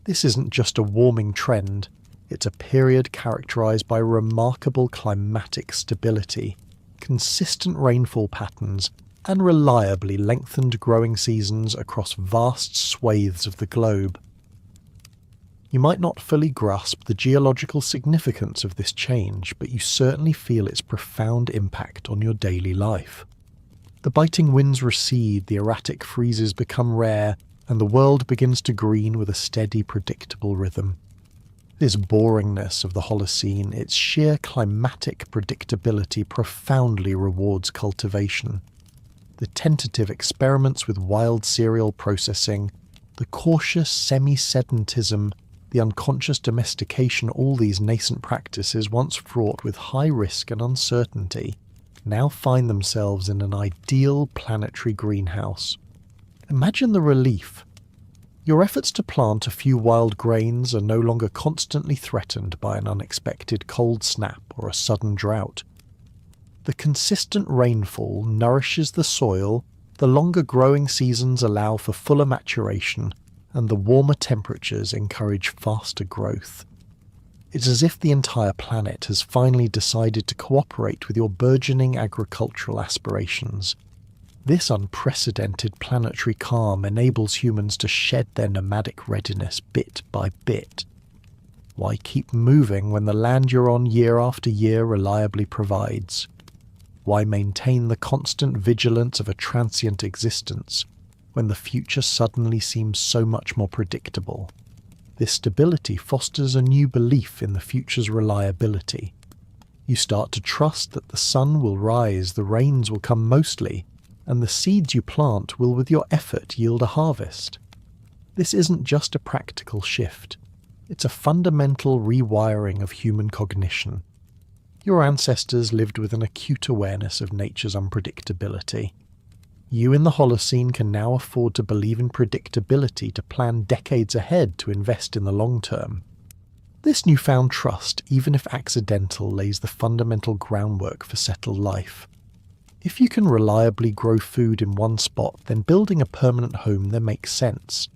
S1: This isn't just a warming trend, it's a period characterized by remarkable climatic stability, consistent rainfall patterns, and reliably lengthened growing seasons across vast swathes of the globe. You might not fully grasp the geological significance of this change, but you certainly feel its profound impact on your daily life. The biting winds recede, the erratic freezes become rare, and the world begins to green with a steady, predictable rhythm. This boringness of the Holocene, its sheer climatic predictability, profoundly rewards cultivation. The tentative experiments with wild cereal processing, the cautious semi-sedentism, the unconscious domestication, all these nascent practices, once fraught with high risk and uncertainty, now find themselves in an ideal planetary greenhouse. Imagine the relief. Your efforts to plant a few wild grains are no longer constantly threatened by an unexpected cold snap or a sudden drought. The consistent rainfall nourishes the soil, the longer growing seasons allow for fuller maturation, and the warmer temperatures encourage faster growth. It's as if the entire planet has finally decided to cooperate with your burgeoning agricultural aspirations. This unprecedented planetary calm enables humans to shed their nomadic readiness bit by bit. Why keep moving when the land you're on year after year reliably provides? Why maintain the constant vigilance of a transient existence when the future suddenly seems so much more predictable? This stability fosters a new belief in the future's reliability. You start to trust that the sun will rise, the rains will come mostly, and the seeds you plant will with your effort yield a harvest. This isn't just a practical shift, it's a fundamental rewiring of human cognition. Your ancestors lived with an acute awareness of nature's unpredictability. You in the Holocene can now afford to believe in predictability, to plan decades ahead, to invest in the long term. This newfound trust, even if accidental, lays the fundamental groundwork for settled life. If you can reliably grow food in one spot, then building a permanent home there makes sense.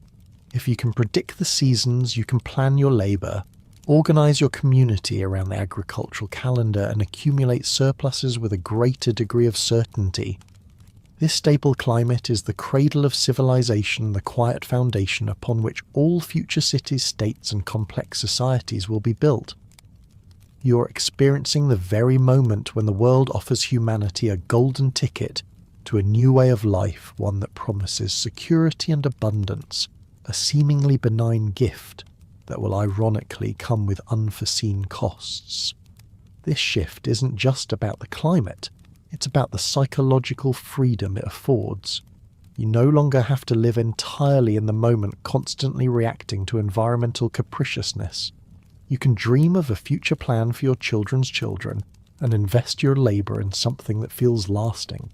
S1: If you can predict the seasons, you can plan your labour, organise your community around the agricultural calendar, and accumulate surpluses with a greater degree of certainty. This stable climate is the cradle of civilization, the quiet foundation upon which all future cities, states, and complex societies will be built. You're experiencing the very moment when the world offers humanity a golden ticket to a new way of life, one that promises security and abundance, a seemingly benign gift that will ironically come with unforeseen costs. This shift isn't just about the climate, it's about the psychological freedom it affords. You no longer have to live entirely in the moment, constantly reacting to environmental capriciousness. You can dream of a future plan for your children's children and invest your labour in something that feels lasting.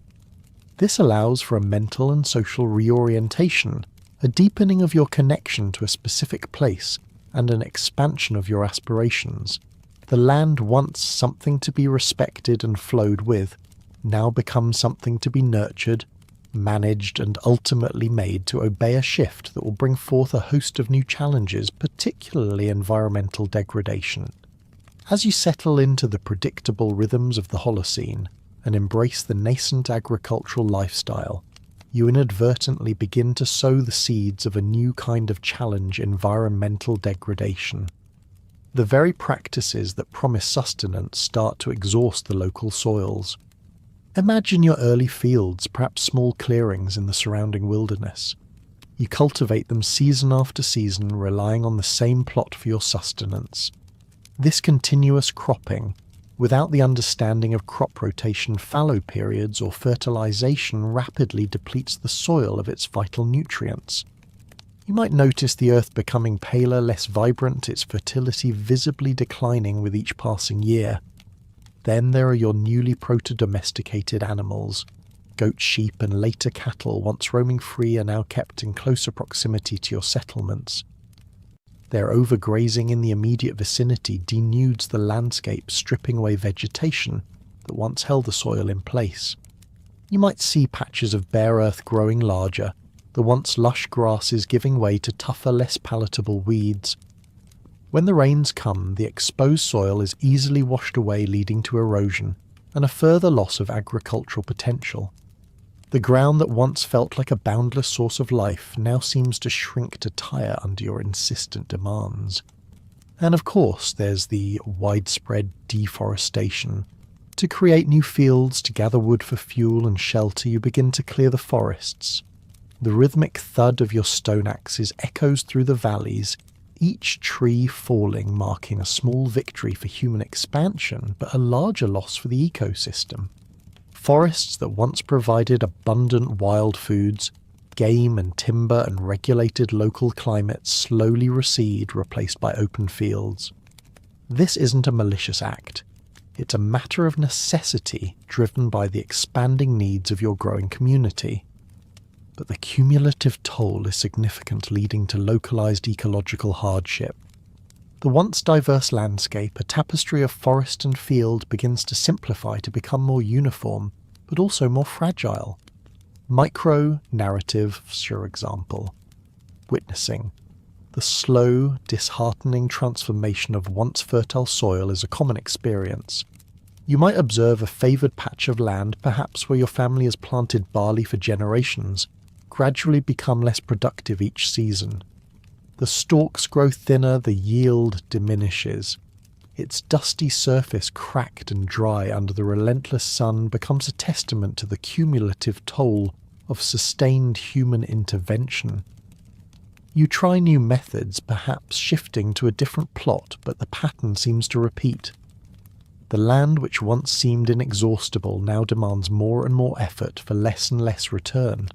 S1: This allows for a mental and social reorientation, a deepening of your connection to a specific place, and an expansion of your aspirations. The land, once something to be respected and flowed with, now becomes something to be nurtured, managed, and ultimately made to obey a shift that will bring forth a host of new challenges, particularly environmental degradation. As you settle into the predictable rhythms of the Holocene and embrace the nascent agricultural lifestyle, you inadvertently begin to sow the seeds of a new kind of challenge: environmental degradation. The very practices that promise sustenance start to exhaust the local soils. Imagine your early fields, perhaps small clearings in the surrounding wilderness. You cultivate them season after season, relying on the same plot for your sustenance. This continuous cropping, without the understanding of crop rotation fallow periods or fertilization, rapidly depletes the soil of its vital nutrients. You might notice the earth becoming paler, less vibrant, its fertility visibly declining with each passing year. Then there are your newly proto-domesticated animals. Goat, sheep, and later cattle, once roaming free, are now kept in closer proximity to your settlements. Their overgrazing in the immediate vicinity denudes the landscape, stripping away vegetation that once held the soil in place. You might see patches of bare earth growing larger, the once lush grasses giving way to tougher, less palatable weeds. When the rains come, the exposed soil is easily washed away, leading to erosion and a further loss of agricultural potential. The ground that once felt like a boundless source of life now seems to shrink to tire under your insistent demands. And of course, there's the widespread deforestation. To create new fields, to gather wood for fuel and shelter, you begin to clear the forests. The rhythmic thud of your stone axes echoes through the valleys, each tree falling marking a small victory for human expansion, but a larger loss for the ecosystem. Forests that once provided abundant wild foods, game and timber and regulated local climates slowly recede, replaced by open fields. This isn't a malicious act. It's a matter of necessity driven by the expanding needs of your growing community. But the cumulative toll is significant, leading to localized ecological hardship. The once diverse landscape, a tapestry of forest and field, begins to simplify to become more uniform, but also more fragile. Micro-narratives, for example. Witnessing the slow, disheartening transformation of once fertile soil is a common experience. You might observe a favoured patch of land, perhaps where your family has planted barley for generations, gradually become less productive each season. The stalks grow thinner, the yield diminishes. Its dusty surface, cracked and dry under the relentless sun, becomes a testament to the cumulative toll of sustained human intervention. You try new methods, perhaps shifting to a different plot, but the pattern seems to repeat. The land which once seemed inexhaustible now demands more and more effort for less and less return.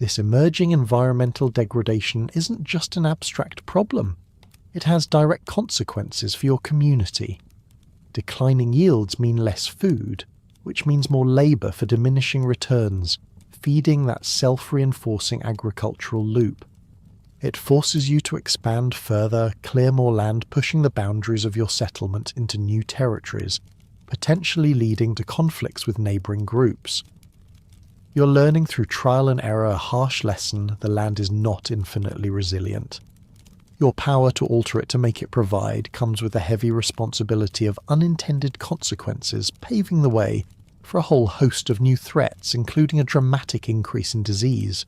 S1: This emerging environmental degradation isn't just an abstract problem. It has direct consequences for your community. Declining yields mean less food, which means more labour for diminishing returns, feeding that self-reinforcing agricultural loop. It forces you to expand further, clear more land, pushing the boundaries of your settlement into new territories, potentially leading to conflicts with neighbouring groups. You're learning through trial and error a harsh lesson: the land is not infinitely resilient. Your power to alter it, to make it provide, comes with the heavy responsibility of unintended consequences, paving the way for a whole host of new threats, including a dramatic increase in disease.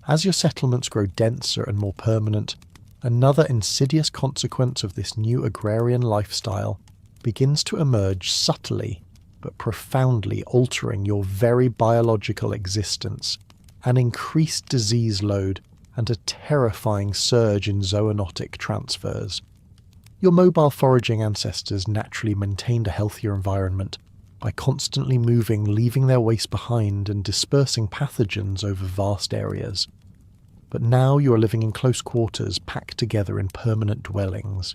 S1: As your settlements grow denser and more permanent, another insidious consequence of this new agrarian lifestyle begins to emerge, subtly but profoundly altering your very biological existence: an increased disease load and a terrifying surge in zoonotic transfers. Your mobile foraging ancestors naturally maintained a healthier environment by constantly moving, leaving their waste behind and dispersing pathogens over vast areas. But now you are living in close quarters, packed together in permanent dwellings.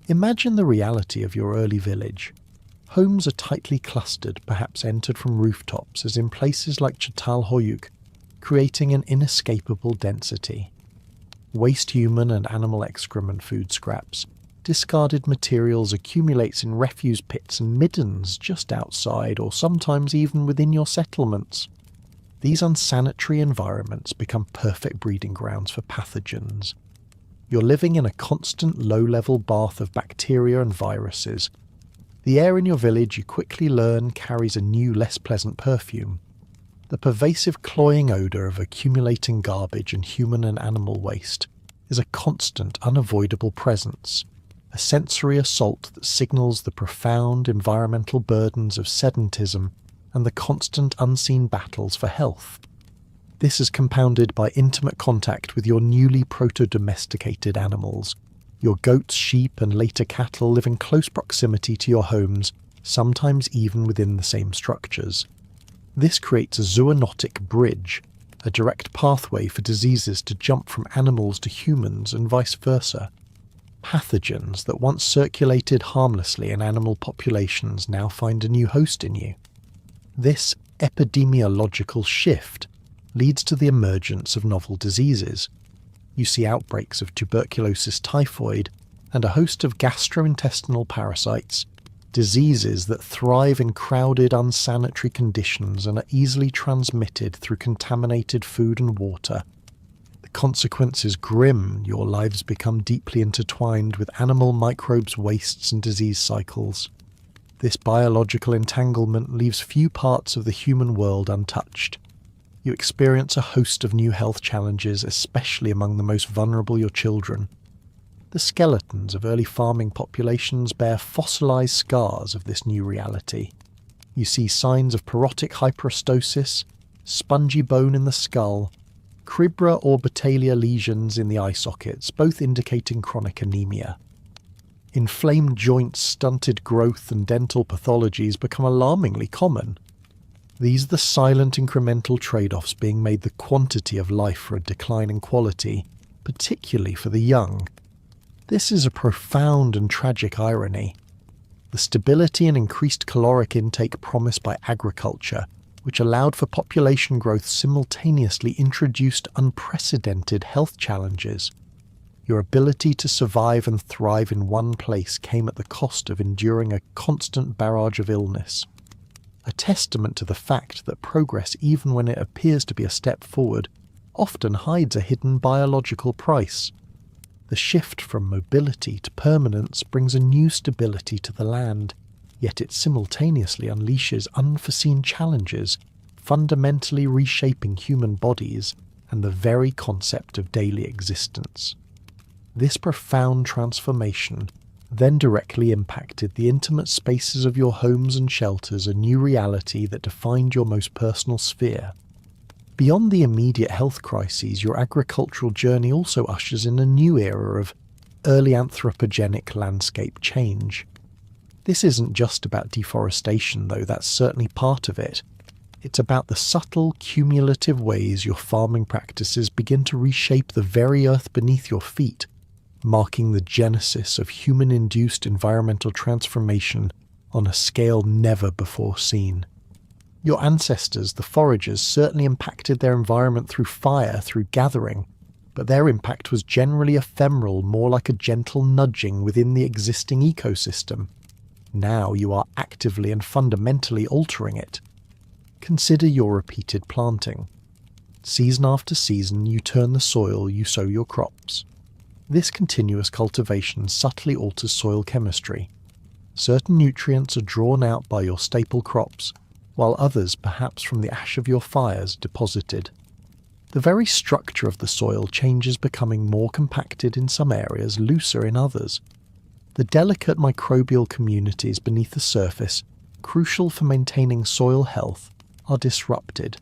S1: Imagine the reality of your early village. Homes are tightly clustered, perhaps entered from rooftops, as in places like Çatalhöyük, creating an inescapable density. Waste human and animal excrement, food scraps, discarded materials accumulates in refuse pits and middens just outside, or sometimes even within your settlements. These unsanitary environments become perfect breeding grounds for pathogens. You're living in a constant low-level bath of bacteria and viruses. The air in your village, you quickly learn, carries a new, less pleasant perfume. The pervasive cloying odour of accumulating garbage and human and animal waste is a constant, unavoidable presence. a sensory assault that signals the profound environmental burdens of sedentism and the constant unseen battles for health. This is compounded by intimate contact with your newly proto-domesticated animals. Your goats, sheep, and later cattle live in close proximity to your homes, sometimes even within the same structures. This creates a zoonotic bridge, a direct pathway for diseases to jump from animals to humans and vice versa. Pathogens that once circulated harmlessly in animal populations now find a new host in you. This epidemiological shift leads to the emergence of novel diseases. You see outbreaks of tuberculosis typhoid and a host of gastrointestinal parasites, diseases that thrive in crowded, unsanitary conditions and are easily transmitted through contaminated food and water. The consequence is grim. Your lives become deeply intertwined with animal microbes, wastes, and disease cycles. This biological entanglement leaves few parts of the human world untouched. You experience a host of new health challenges, especially among the most vulnerable, your children. The skeletons of early farming populations bear fossilized scars of this new reality. You see signs of porotic hyperostosis, spongy bone in the skull, cribra orbitalia lesions in the eye sockets, both indicating chronic anemia. Inflamed joints, stunted growth, and dental pathologies become alarmingly common. These are the silent incremental trade-offs being made the quantity of life for a decline in quality, particularly for the young. This is a profound and tragic irony. The stability and increased caloric intake promised by agriculture, which allowed for population growth, simultaneously introduced unprecedented health challenges. Your ability to survive and thrive in one place came at the cost of enduring a constant barrage of illness. A testament to the fact that progress, even when it appears to be a step forward, often hides a hidden biological price. The shift from mobility to permanence brings a new stability to the land, yet it simultaneously unleashes unforeseen challenges, fundamentally reshaping human bodies and the very concept of daily existence. This profound transformation then directly impacted the intimate spaces of your homes and shelters, a new reality that defined your most personal sphere. Beyond the immediate health crises, your agricultural journey also ushers in a new era of early anthropogenic landscape change. This isn't just about deforestation, though that's certainly part of it. It's about the subtle, cumulative ways your farming practices begin to reshape the very earth beneath your feet, marking the genesis of human-induced environmental transformation on a scale never before seen. Your ancestors, the foragers, certainly impacted their environment through fire, through gathering, but their impact was generally ephemeral, more like a gentle nudging within the existing ecosystem. Now you are actively and fundamentally altering it. Consider your repeated planting. Season after season, you turn the soil, you sow your crops. This continuous cultivation subtly alters soil chemistry. Certain nutrients are drawn out by your staple crops, while others, perhaps from the ash of your fires, deposited. The very structure of the soil changes, becoming more compacted in some areas, looser in others. The delicate microbial communities beneath the surface, crucial for maintaining soil health, are disrupted.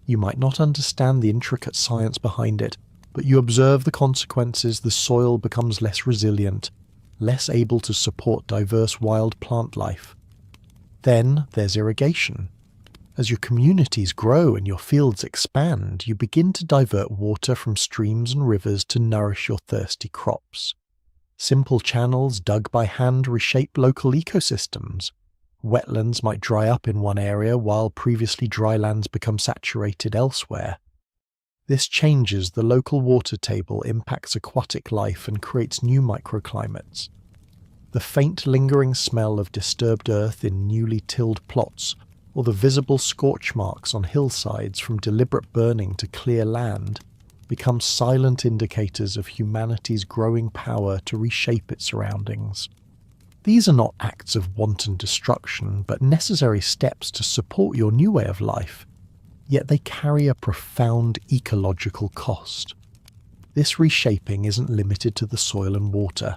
S1: You might not understand the intricate science behind it, but you observe the consequences. The soil becomes less resilient, less able to support diverse wild plant life. Then there's irrigation. As your communities grow and your fields expand, you begin to divert water from streams and rivers to nourish your thirsty crops. Simple channels dug by hand reshape local ecosystems. Wetlands might dry up in one area while previously dry lands become saturated elsewhere. This changes the local water table, impacts aquatic life, and creates new microclimates. The faint lingering smell of disturbed earth in newly tilled plots, or the visible scorch marks on hillsides from deliberate burning to clear land, become silent indicators of humanity's growing power to reshape its surroundings. These are not acts of wanton destruction, but necessary steps to support your new way of life. Yet they carry a profound ecological cost. This reshaping isn't limited to the soil and water.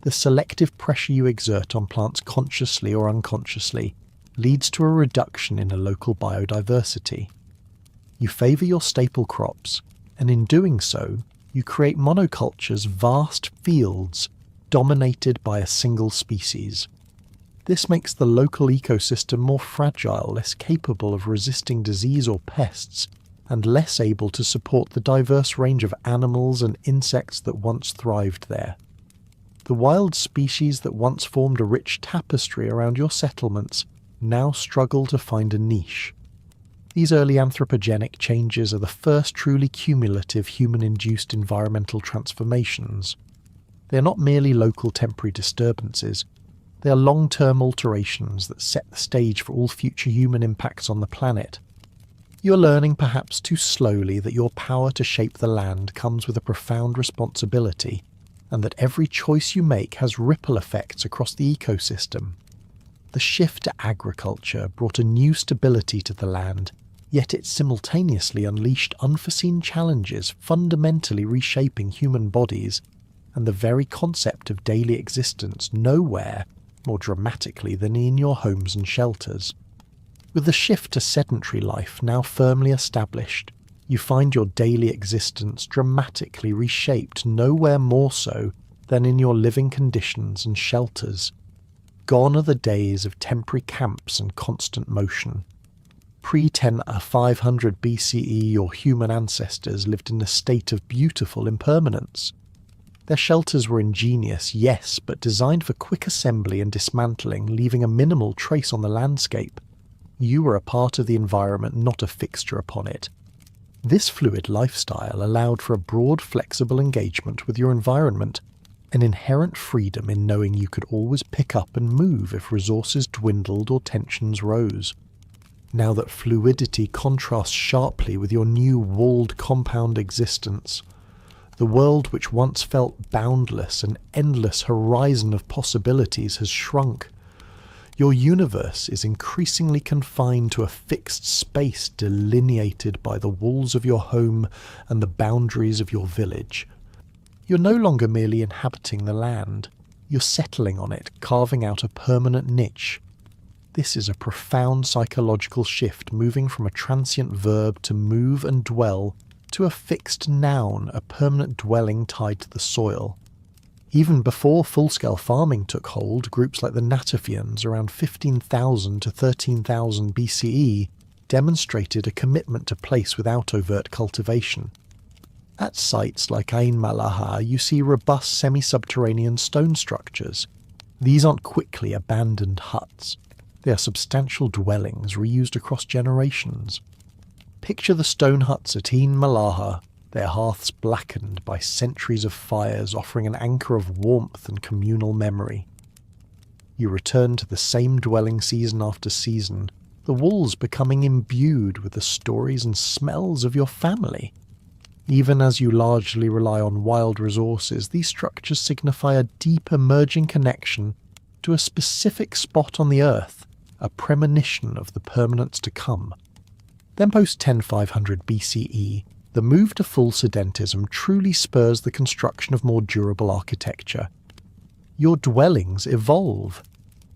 S1: The selective pressure you exert on plants consciously or unconsciously leads to a reduction in a local biodiversity. You favour your staple crops, and in doing so, you create monocultures, vast fields dominated by a single species. This makes the local ecosystem more fragile, less capable of resisting disease or pests, and less able to support the diverse range of animals and insects that once thrived there. The wild species that once formed a rich tapestry around your settlements now struggle to find a niche. These early anthropogenic changes are the first truly cumulative human-induced environmental transformations. They are not merely local temporary disturbances, they are long-term alterations that set the stage for all future human impacts on the planet. You are learning perhaps too slowly that your power to shape the land comes with a profound responsibility, and that every choice you make has ripple effects across the ecosystem. The shift to agriculture brought a new stability to the land, yet it simultaneously unleashed unforeseen challenges fundamentally reshaping human bodies and the very concept of daily existence nowhere more dramatically than in your homes and shelters. With the shift to sedentary life now firmly established, you find your daily existence dramatically reshaped nowhere more so than in your living conditions and shelters. Gone are the days of temporary camps and constant motion. Pre-500 BCE, your human ancestors lived in a state of beautiful impermanence. Their shelters were ingenious, yes, but designed for quick assembly and dismantling, leaving a minimal trace on the landscape. You were a part of the environment, not a fixture upon it. This fluid lifestyle allowed for a broad, flexible engagement with your environment, an inherent freedom in knowing you could always pick up and move if resources dwindled or tensions rose. Now that fluidity contrasts sharply with your new walled compound existence, the world which once felt boundless, an endless horizon of possibilities, has shrunk. Your universe is increasingly confined to a fixed space delineated by the walls of your home and the boundaries of your village. You're no longer merely inhabiting the land, you're settling on it, carving out a permanent niche. This is a profound psychological shift, moving from a transient verb to move and dwell to a fixed noun, a permanent dwelling tied to the soil. Even before full-scale farming took hold, groups like the Natufians around 15,000 to 13,000 BCE demonstrated a commitment to place without overt cultivation. At sites like Ain Malaha, you see robust semi-subterranean stone structures. These aren't quickly abandoned huts. They are substantial dwellings reused across generations. Picture the stone huts at Ain Malaha, their hearths blackened by centuries of fires, offering an anchor of warmth and communal memory. You return to the same dwelling season after season, the walls becoming imbued with the stories and smells of your family. Even as you largely rely on wild resources, these structures signify a deep emerging connection to a specific spot on the earth, a premonition of the permanence to come. Then post-500 BCE, the move to full sedentism truly spurs the construction of more durable architecture. Your dwellings evolve.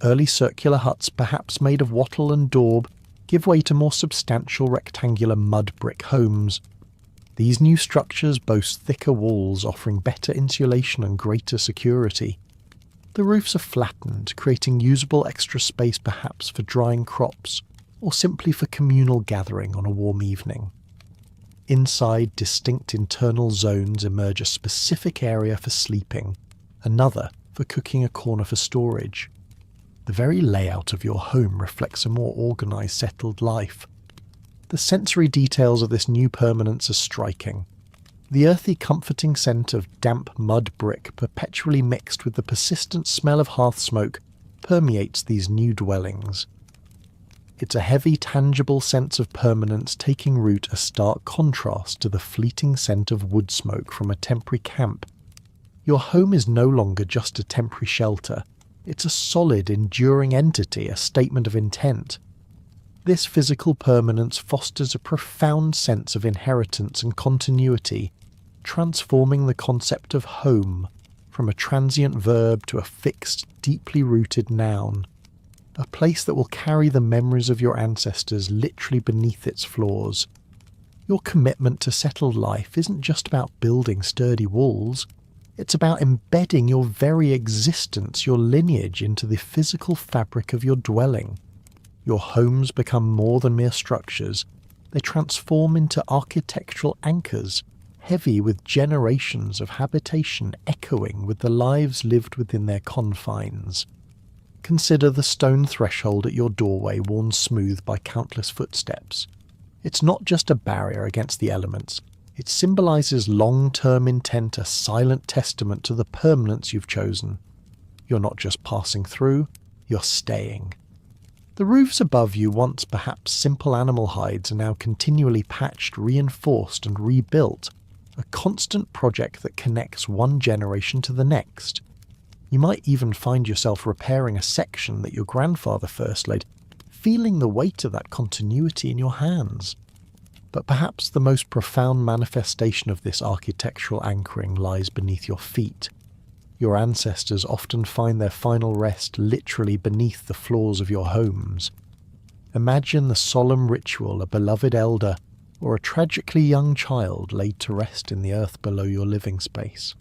S1: Early circular huts, perhaps made of wattle and daub, give way to more substantial rectangular mud brick homes. These new structures boast thicker walls, offering better insulation and greater security. The roofs are flattened, creating usable extra space perhaps for drying crops, or simply for communal gathering on a warm evening. Inside, distinct internal zones emerge a specific area for sleeping, another for cooking, a corner for storage. The very layout of your home reflects a more organised, settled life. The sensory details of this new permanence are striking. The earthy, comforting scent of damp mud brick, perpetually mixed with the persistent smell of hearth smoke, permeates these new dwellings. It's a heavy, tangible sense of permanence taking root, a stark contrast to the fleeting scent of wood smoke from a temporary camp. Your home is no longer just a temporary shelter. It's a solid, enduring entity, a statement of intent. This physical permanence fosters a profound sense of inheritance and continuity, transforming the concept of home from a transient verb to a fixed, deeply rooted noun. A place that will carry the memories of your ancestors literally beneath its floors. Your commitment to settled life isn't just about building sturdy walls. It's about embedding your very existence, your lineage, into the physical fabric of your dwelling. Your homes become more than mere structures. They transform into architectural anchors, heavy with generations of habitation echoing with the lives lived within their confines. Consider the stone threshold at your doorway worn smooth by countless footsteps. It's not just a barrier against the elements. It symbolises long-term intent, a silent testament to the permanence you've chosen. You're not just passing through, you're staying. The roofs above you, once perhaps simple animal hides, are now continually patched, reinforced and rebuilt, a constant project that connects one generation to the next. You might even find yourself repairing a section that your grandfather first laid, feeling the weight of that continuity in your hands. But perhaps the most profound manifestation of this architectural anchoring lies beneath your feet. Your ancestors often find their final rest literally beneath the floors of your homes. Imagine the solemn ritual a beloved elder or a tragically young child laid to rest in the earth below your living space.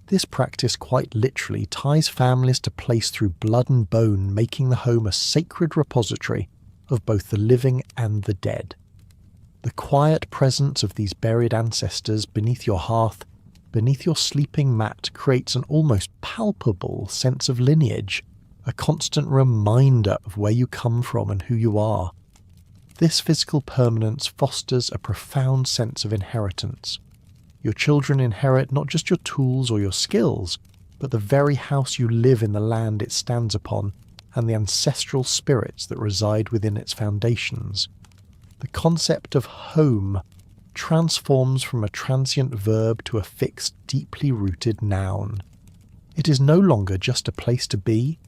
S1: This practice quite literally ties families to place through blood and bone, making the home a sacred repository of both the living and the dead. The quiet presence of these buried ancestors beneath your hearth, beneath your sleeping mat, creates an almost palpable sense of lineage, a constant reminder of where you come from and who you are. This physical permanence fosters a profound sense of inheritance. Your children inherit not just your tools or your skills, but the very house you live in, the land it stands upon, and the ancestral spirits that reside within its foundations. The concept of home transforms from a transient verb to a fixed, deeply rooted noun. It is no longer just a place to be.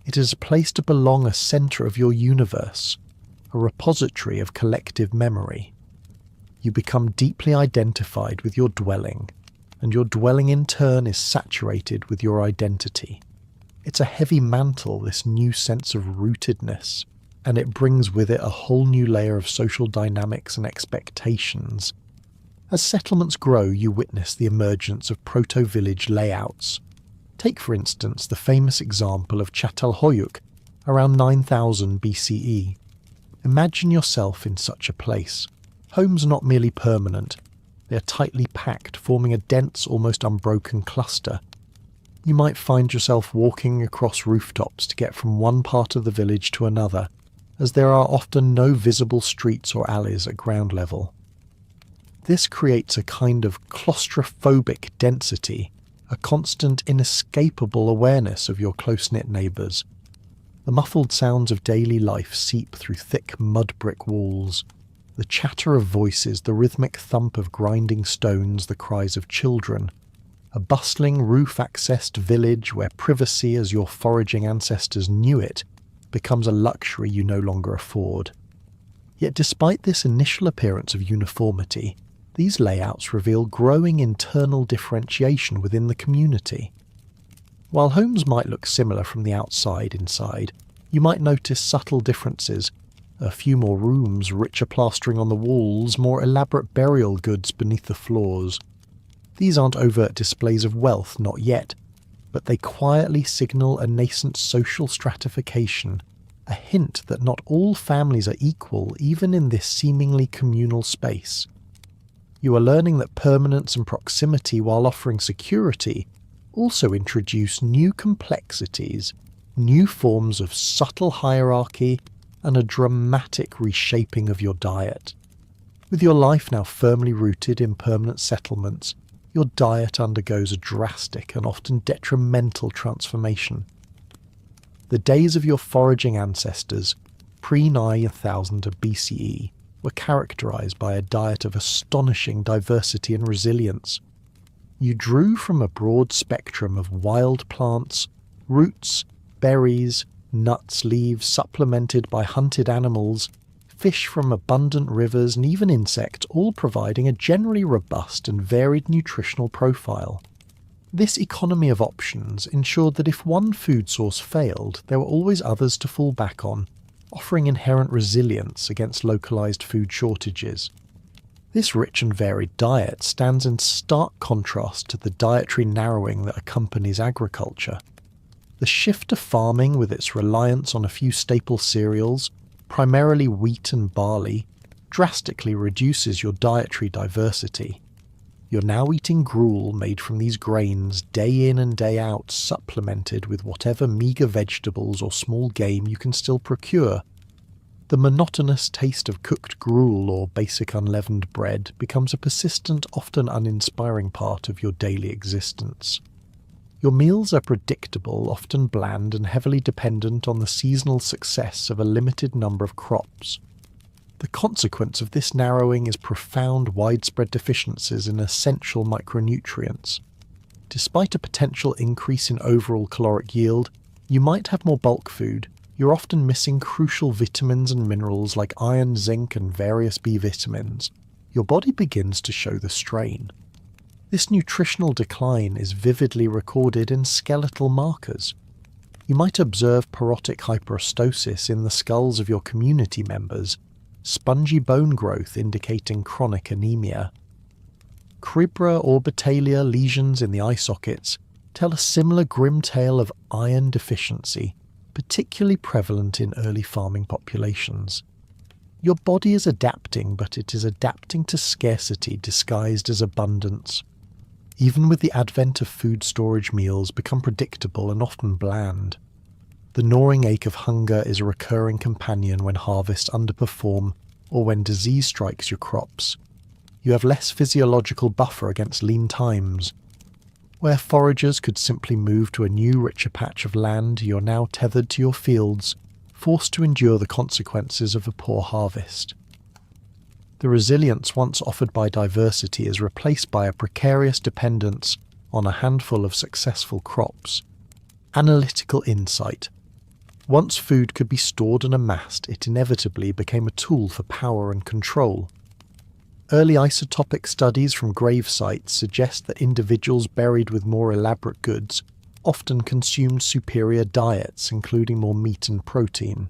S1: It is a place to belong, a centre of your universe, a repository of collective memory. You become deeply identified with your dwelling, and your dwelling in turn is saturated with your identity. It's a heavy mantle, this new sense of rootedness, and it brings with it a whole new layer of social dynamics and expectations. As settlements grow, you witness the emergence of proto-village layouts. Take, for instance, the famous example of Çatalhöyük, around 9000 BCE. Imagine yourself in such a place. Homes are not merely permanent, they are tightly packed, forming a dense, almost unbroken cluster. You might find yourself walking across rooftops to get from one part of the village to another, as there are often no visible streets or alleys at ground level. This creates a kind of claustrophobic density, a constant, inescapable awareness of your close-knit neighbours. The muffled sounds of daily life seep through thick mud brick walls. The chatter of voices, the rhythmic thump of grinding stones, the cries of children. A bustling, roof-accessed village where privacy, as your foraging ancestors knew it, becomes a luxury you no longer afford. Yet despite this initial appearance of uniformity, these layouts reveal growing internal differentiation within the community. While homes might look similar from the outside inside, you might notice subtle differences. A few more rooms, richer plastering on the walls, more elaborate burial goods beneath the floors. These aren't overt displays of wealth, not yet, but they quietly signal a nascent social stratification, a hint that not all families are equal even in this seemingly communal space. You are learning that permanence and proximity, while offering security, also introduce new complexities, new forms of subtle hierarchy, and a dramatic reshaping of your diet. With your life now firmly rooted in permanent settlements, your diet undergoes a drastic and often detrimental transformation. The days of your foraging ancestors, pre-9000 BCE, were characterized by a diet of astonishing diversity and resilience. You drew from a broad spectrum of wild plants, roots, berries, nuts, leaves, supplemented by hunted animals, fish from abundant rivers, and even insects, all providing a generally robust and varied nutritional profile. This economy of options ensured that if one food source failed, there were always others to fall back on, offering inherent resilience against localized food shortages. This rich and varied diet stands in stark contrast to the dietary narrowing that accompanies agriculture. The shift to farming, with its reliance on a few staple cereals, primarily wheat and barley, drastically reduces your dietary diversity. You're now eating gruel made from these grains day in and day out, supplemented with whatever meagre vegetables or small game you can still procure. The monotonous taste of cooked gruel or basic unleavened bread becomes a persistent, often uninspiring part of your daily existence. Your meals are predictable, often bland, and heavily dependent on the seasonal success of a limited number of crops. The consequence of this narrowing is profound, widespread deficiencies in essential micronutrients. Despite a potential increase in overall caloric yield, you might have more bulk food. You're often missing crucial vitamins and minerals like iron, zinc, and various B vitamins. Your body begins to show the strain. This nutritional decline is vividly recorded in skeletal markers. You might observe porotic hyperostosis in the skulls of your community members, spongy bone growth indicating chronic anemia. Cribra orbitalia lesions in the eye sockets tell a similar grim tale of iron deficiency, particularly prevalent in early farming populations. Your body is adapting, but it is adapting to scarcity disguised as abundance. Even with the advent of food storage, meals become predictable and often bland. The gnawing ache of hunger is a recurring companion when harvests underperform or when disease strikes your crops. You have less physiological buffer against lean times. Where foragers could simply move to a new, richer patch of land, you're now tethered to your fields, forced to endure the consequences of a poor harvest. The resilience once offered by diversity is replaced by a precarious dependence on a handful of successful crops. Analytical insight. Once food could be stored and amassed, it inevitably became a tool for power and control. Early isotopic studies from grave sites suggest that individuals buried with more elaborate goods often consumed superior diets, including more meat and protein.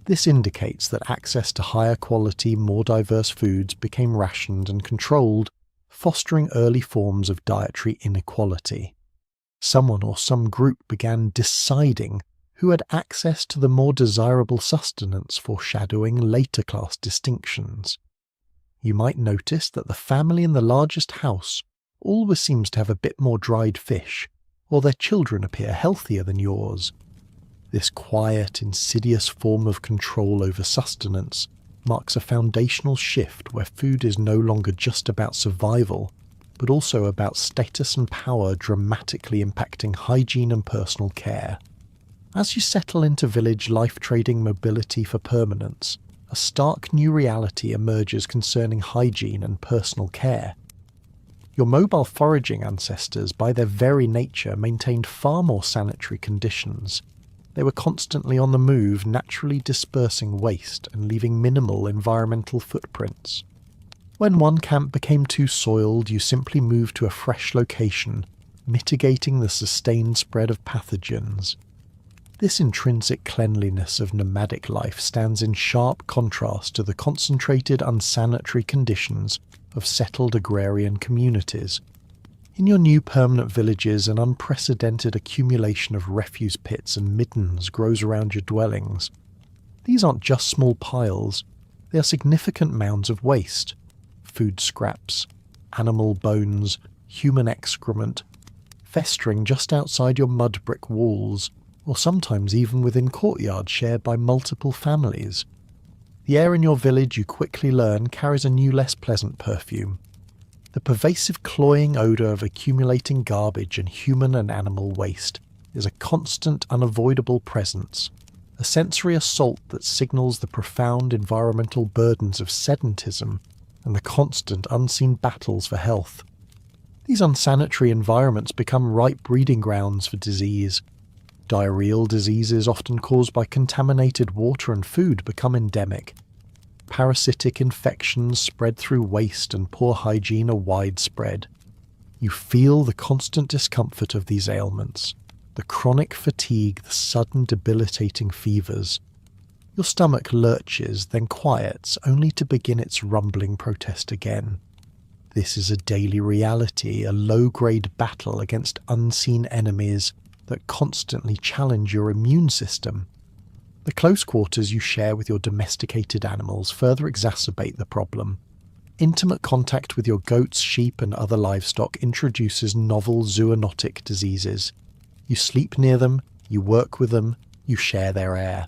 S1: This indicates that access to higher quality, more diverse foods became rationed and controlled, fostering early forms of dietary inequality. Someone or some group began deciding who had access to the more desirable sustenance, foreshadowing later class distinctions. You might notice that the family in the largest house always seems to have a bit more dried fish, or their children appear healthier than yours. This quiet, insidious form of control over sustenance marks a foundational shift where food is no longer just about survival, but also about status and power, dramatically impacting hygiene and personal care. As you settle into village life, trading mobility for permanence, a stark new reality emerges concerning hygiene and personal care. Your mobile foraging ancestors, by their very nature, maintained far more sanitary conditions. They were constantly on the move, naturally dispersing waste and leaving minimal environmental footprints. When one camp became too soiled, you simply moved to a fresh location, mitigating the sustained spread of pathogens. This intrinsic cleanliness of nomadic life stands in sharp contrast to the concentrated, unsanitary conditions of settled agrarian communities. In your new permanent villages, an unprecedented accumulation of refuse pits and middens grows around your dwellings. These aren't just small piles, they are significant mounds of waste. Food scraps, animal bones, human excrement, festering just outside your mud brick walls, or sometimes even within courtyards shared by multiple families. The air in your village, you quickly learn, carries a new, less pleasant perfume. The pervasive cloying odour of accumulating garbage and human and animal waste is a constant, unavoidable presence, a sensory assault that signals the profound environmental burdens of sedentism and the constant, unseen battles for health. These unsanitary environments become ripe breeding grounds for disease. Diarrheal diseases, often caused by contaminated water and food, become endemic. Parasitic infections spread through waste and poor hygiene are widespread. You feel the constant discomfort of these ailments, the chronic fatigue, the sudden debilitating fevers. Your stomach lurches, then quiets, only to begin its rumbling protest again. This is a daily reality, a low-grade battle against unseen enemies that constantly challenge your immune system. The close quarters you share with your domesticated animals further exacerbate the problem. Intimate contact with your goats, sheep, and other livestock introduces novel zoonotic diseases. You sleep near them, you work with them, you share their air.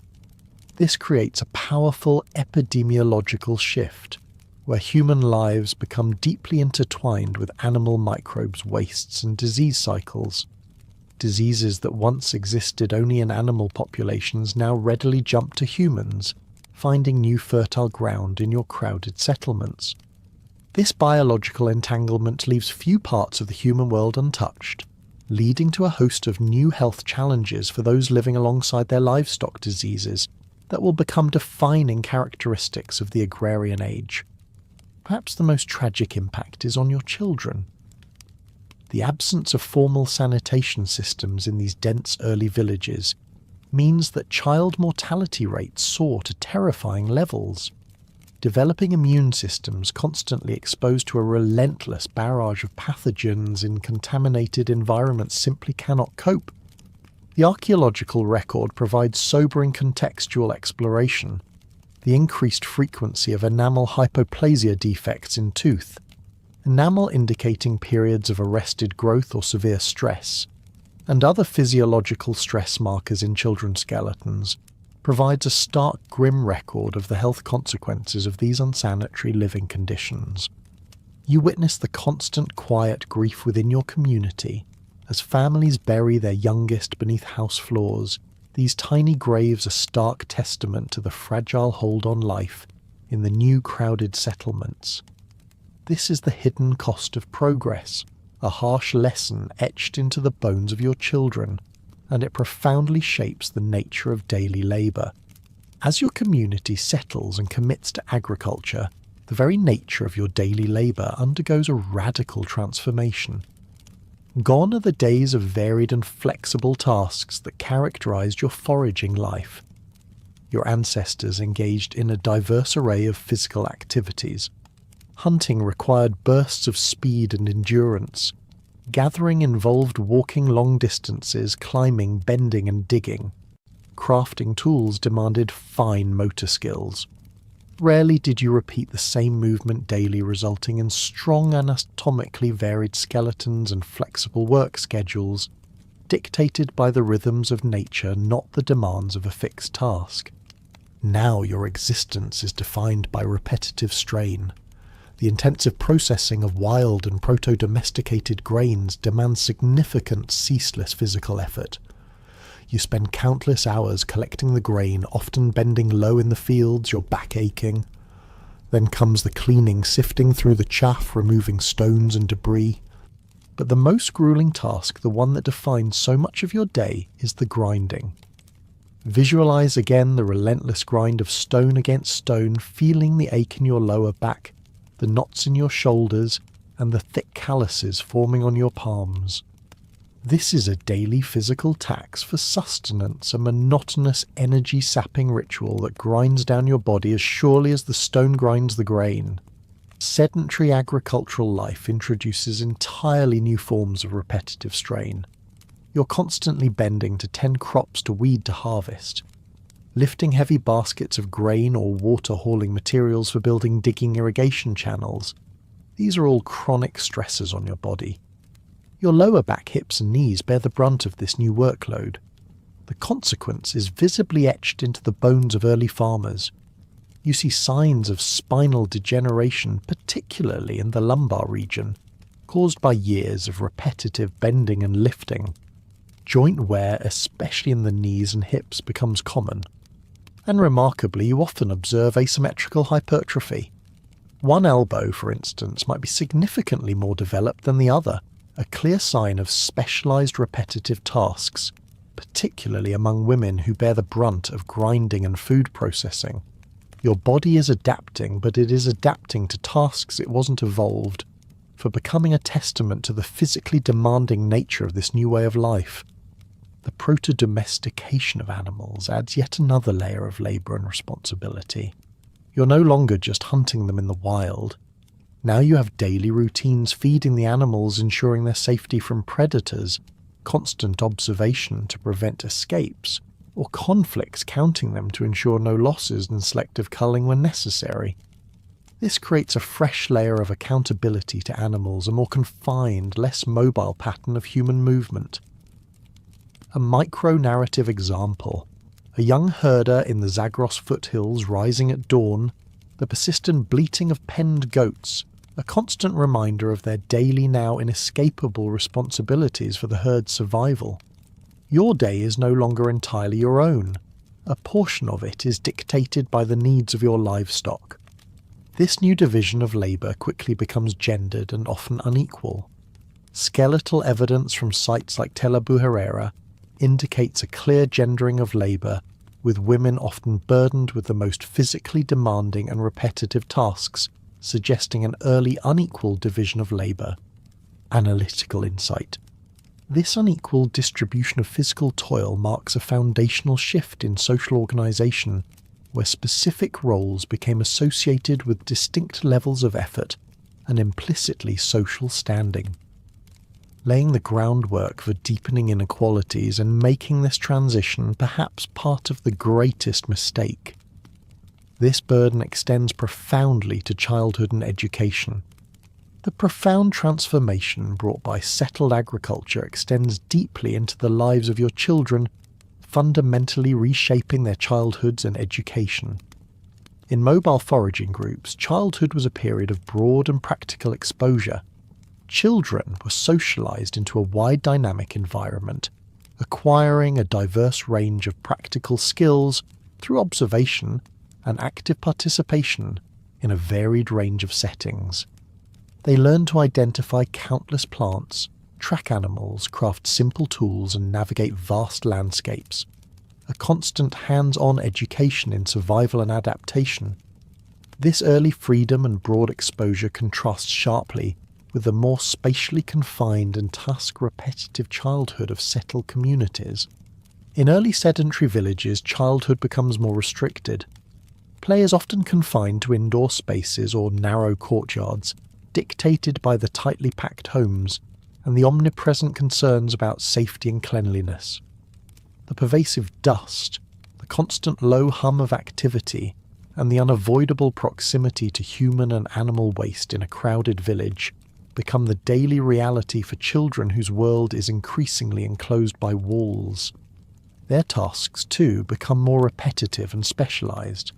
S1: This creates a powerful epidemiological shift, where human lives become deeply intertwined with animal microbes, wastes, and disease cycles. Diseases that once existed only in animal populations now readily jump to humans, finding new fertile ground in your crowded settlements. This biological entanglement leaves few parts of the human world untouched, leading to a host of new health challenges for those living alongside their livestock diseases that will become defining characteristics of the agrarian age. Perhaps the most tragic impact is on your children. The absence of formal sanitation systems in these dense early villages means that child mortality rates soar to terrifying levels. Developing immune systems constantly exposed to a relentless barrage of pathogens in contaminated environments simply cannot cope. The archaeological record provides sobering contextual exploration. The increased frequency of enamel hypoplasia defects in tooth, enamel indicating periods of arrested growth or severe stress, and other physiological stress markers in children's skeletons, provides a stark, grim record of the health consequences of these unsanitary living conditions. You witness the constant quiet grief within your community as families bury their youngest beneath house floors. These tiny graves are stark testament to the fragile hold on life in the new crowded settlements. This is the hidden cost of progress, a harsh lesson etched into the bones of your children, and it profoundly shapes the nature of daily labour. As your community settles and commits to agriculture, the very nature of your daily labour undergoes a radical transformation. Gone are the days of varied and flexible tasks that characterised your foraging life. Your ancestors engaged in a diverse array of physical activities. Hunting required bursts of speed and endurance. Gathering involved walking long distances, climbing, bending and digging. Crafting tools demanded fine motor skills. Rarely did you repeat the same movement daily, resulting in strong anatomically varied skeletons and flexible work schedules, dictated by the rhythms of nature, not the demands of a fixed task. Now your existence is defined by repetitive strain. The intensive processing of wild and proto-domesticated grains demands significant, ceaseless physical effort. You spend countless hours collecting the grain, often bending low in the fields, your back aching. Then comes the cleaning, sifting through the chaff, removing stones and debris. But the most grueling task, the one that defines so much of your day, is the grinding. Visualize again the relentless grind of stone against stone, feeling the ache in your lower back, the knots in your shoulders, and the thick calluses forming on your palms. This is a daily physical tax for sustenance, a monotonous, energy-sapping ritual that grinds down your body as surely as the stone grinds the grain. Sedentary agricultural life introduces entirely new forms of repetitive strain. You're constantly bending to tend crops to weed to harvest, lifting heavy baskets of grain or water-hauling materials for building digging irrigation channels. These are all chronic stressors on your body. Your lower back, hips and knees bear the brunt of this new workload. The consequence is visibly etched into the bones of early farmers. You see signs of spinal degeneration, particularly in the lumbar region, caused by years of repetitive bending and lifting. Joint wear, especially in the knees and hips, becomes common. And remarkably, you often observe asymmetrical hypertrophy. One elbow, for instance, might be significantly more developed than the other, a clear sign of specialised repetitive tasks, particularly among women who bear the brunt of grinding and food processing. Your body is adapting, but it is adapting to tasks it wasn't evolved for becoming a testament to the physically demanding nature of this new way of life. The proto-domestication of animals adds yet another layer of labour and responsibility. You're no longer just hunting them in the wild. Now you have daily routines feeding the animals, ensuring their safety from predators, constant observation to prevent escapes, or conflicts, counting them to ensure no losses and selective culling when necessary. This creates a fresh layer of accountability to animals, a more confined, less mobile pattern of human movement. A micro-narrative example: a young herder in the Zagros foothills rising at dawn, the persistent bleating of penned goats, a constant reminder of their daily, now inescapable responsibilities for the herd's survival. Your day is no longer entirely your own. A portion of it is dictated by the needs of your livestock. This new division of labour quickly becomes gendered and often unequal. Skeletal evidence from sites like Tel Abu-Herrera indicates a clear gendering of labour, with women often burdened with the most physically demanding and repetitive tasks, suggesting an early unequal division of labour. Analytical insight. This unequal distribution of physical toil marks a foundational shift in social organisation, where specific roles became associated with distinct levels of effort and implicitly social standing, laying the groundwork for deepening inequalities and making this transition perhaps part of the greatest mistake. This burden extends profoundly to childhood and education. The profound transformation brought by settled agriculture extends deeply into the lives of your children, fundamentally reshaping their childhoods and education. In mobile foraging groups, childhood was a period of broad and practical exposure. Children were socialized into a wide dynamic environment, acquiring a diverse range of practical skills through observation and active participation in a varied range of settings. They learned to identify countless plants, track animals, craft simple tools, and navigate vast landscapes. A constant hands-on education in survival and adaptation. This early freedom and broad exposure contrasts sharply with the more spatially confined and task-repetitive childhood of settled communities. In early sedentary villages, childhood becomes more restricted. Play is often confined to indoor spaces or narrow courtyards, dictated by the tightly packed homes and the omnipresent concerns about safety and cleanliness. The pervasive dust, the constant low hum of activity, and the unavoidable proximity to human and animal waste in a crowded village become the daily reality for children whose world is increasingly enclosed by walls. Their tasks, too, become more repetitive and specialized.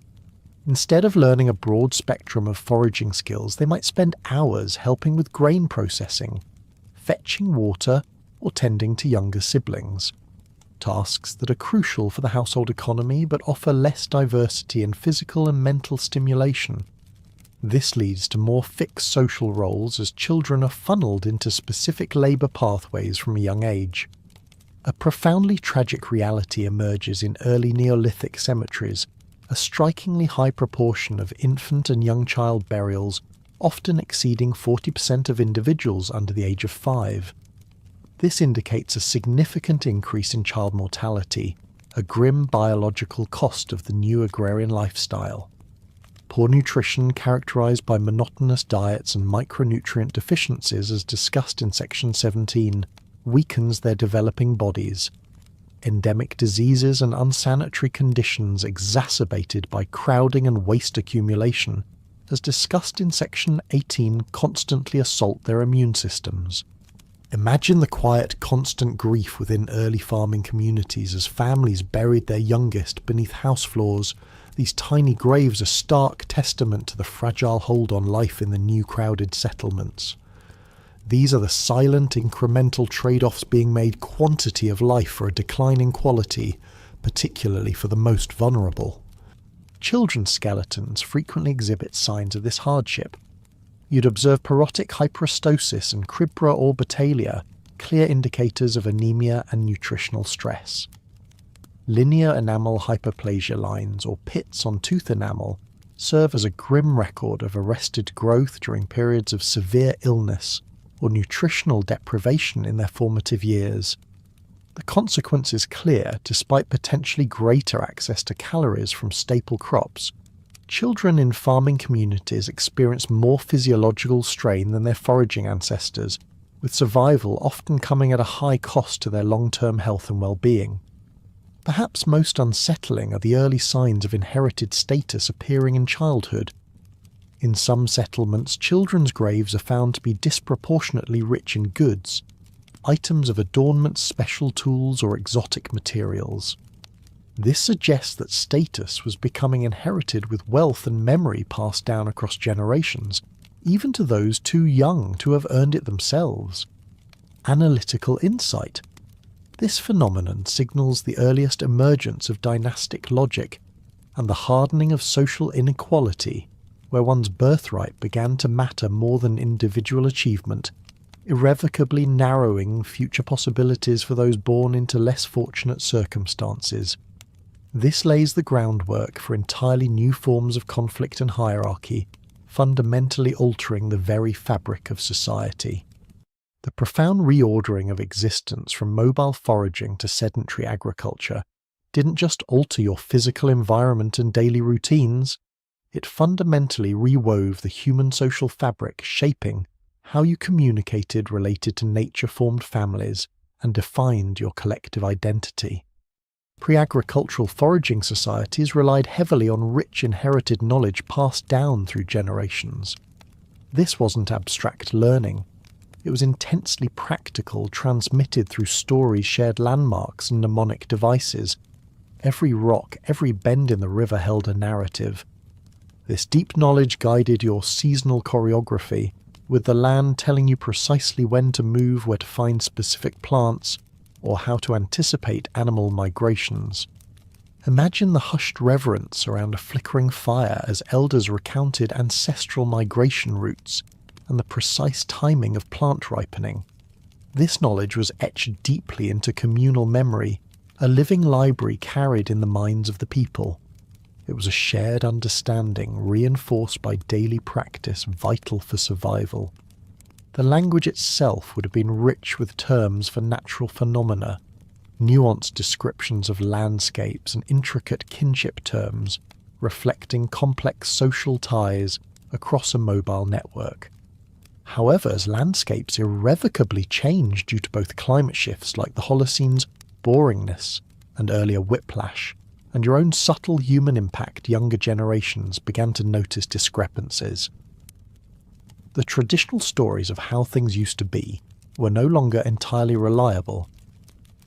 S1: Instead of learning a broad spectrum of foraging skills, they might spend hours helping with grain processing, fetching water, or tending to younger siblings. Tasks that are crucial for the household economy but offer less diversity in physical and mental stimulation. This leads to more fixed social roles as children are funneled into specific labour pathways from a young age. A profoundly tragic reality emerges in early Neolithic cemeteries, a strikingly high proportion of infant and young child burials, often exceeding 40% of individuals under the age of 5. This indicates a significant increase in child mortality, a grim biological cost of the new agrarian lifestyle. Poor nutrition, characterized by monotonous diets and micronutrient deficiencies as discussed in section 17, weakens their developing bodies. Endemic diseases and unsanitary conditions exacerbated by crowding and waste accumulation, as discussed in section 18, constantly assault their immune systems. Imagine the quiet, constant grief within early farming communities as families buried their youngest beneath house floors. These tiny graves are stark testament to the fragile hold on life in the new crowded settlements. These are the silent, incremental trade-offs being made: quantity of life for a declining quality, particularly for the most vulnerable. Children's skeletons frequently exhibit signs of this hardship. You'd observe porotic hyperostosis and cribra orbitalia, clear indicators of anemia and nutritional stress. Linear enamel hyperplasia lines, or pits on tooth enamel, serve as a grim record of arrested growth during periods of severe illness or nutritional deprivation in their formative years. The consequence is clear. Despite potentially greater access to calories from staple crops, children in farming communities experience more physiological strain than their foraging ancestors, with survival often coming at a high cost to their long-term health and well-being. Perhaps most unsettling are the early signs of inherited status appearing in childhood. In some settlements, children's graves are found to be disproportionately rich in goods, items of adornment, special tools, or exotic materials. This suggests that status was becoming inherited with wealth and memory passed down across generations, even to those too young to have earned it themselves. Analytical insight. This phenomenon signals the earliest emergence of dynastic logic and the hardening of social inequality, where one's birthright began to matter more than individual achievement, irrevocably narrowing future possibilities for those born into less fortunate circumstances. This lays the groundwork for entirely new forms of conflict and hierarchy, fundamentally altering the very fabric of society. The profound reordering of existence from mobile foraging to sedentary agriculture didn't just alter your physical environment and daily routines, it fundamentally rewove the human social fabric, shaping how you communicated, related to nature-formed families, and defined your collective identity. Pre-agricultural foraging societies relied heavily on rich inherited knowledge passed down through generations. This wasn't abstract learning. It was intensely practical, transmitted through stories, shared landmarks, and mnemonic devices. Every rock, every bend in the river held a narrative. This deep knowledge guided your seasonal choreography, with the land telling you precisely when to move, where to find specific plants, or how to anticipate animal migrations. Imagine the hushed reverence around a flickering fire as elders recounted ancestral migration routes and the precise timing of plant ripening. This knowledge was etched deeply into communal memory, a living library carried in the minds of the people. It was a shared understanding, reinforced by daily practice, vital for survival. The language itself would have been rich with terms for natural phenomena, nuanced descriptions of landscapes and intricate kinship terms, reflecting complex social ties across a mobile network. However, as landscapes irrevocably changed due to both climate shifts like the Holocene's boringness and earlier whiplash, and your own subtle human impact, younger generations began to notice discrepancies. The traditional stories of how things used to be were no longer entirely reliable.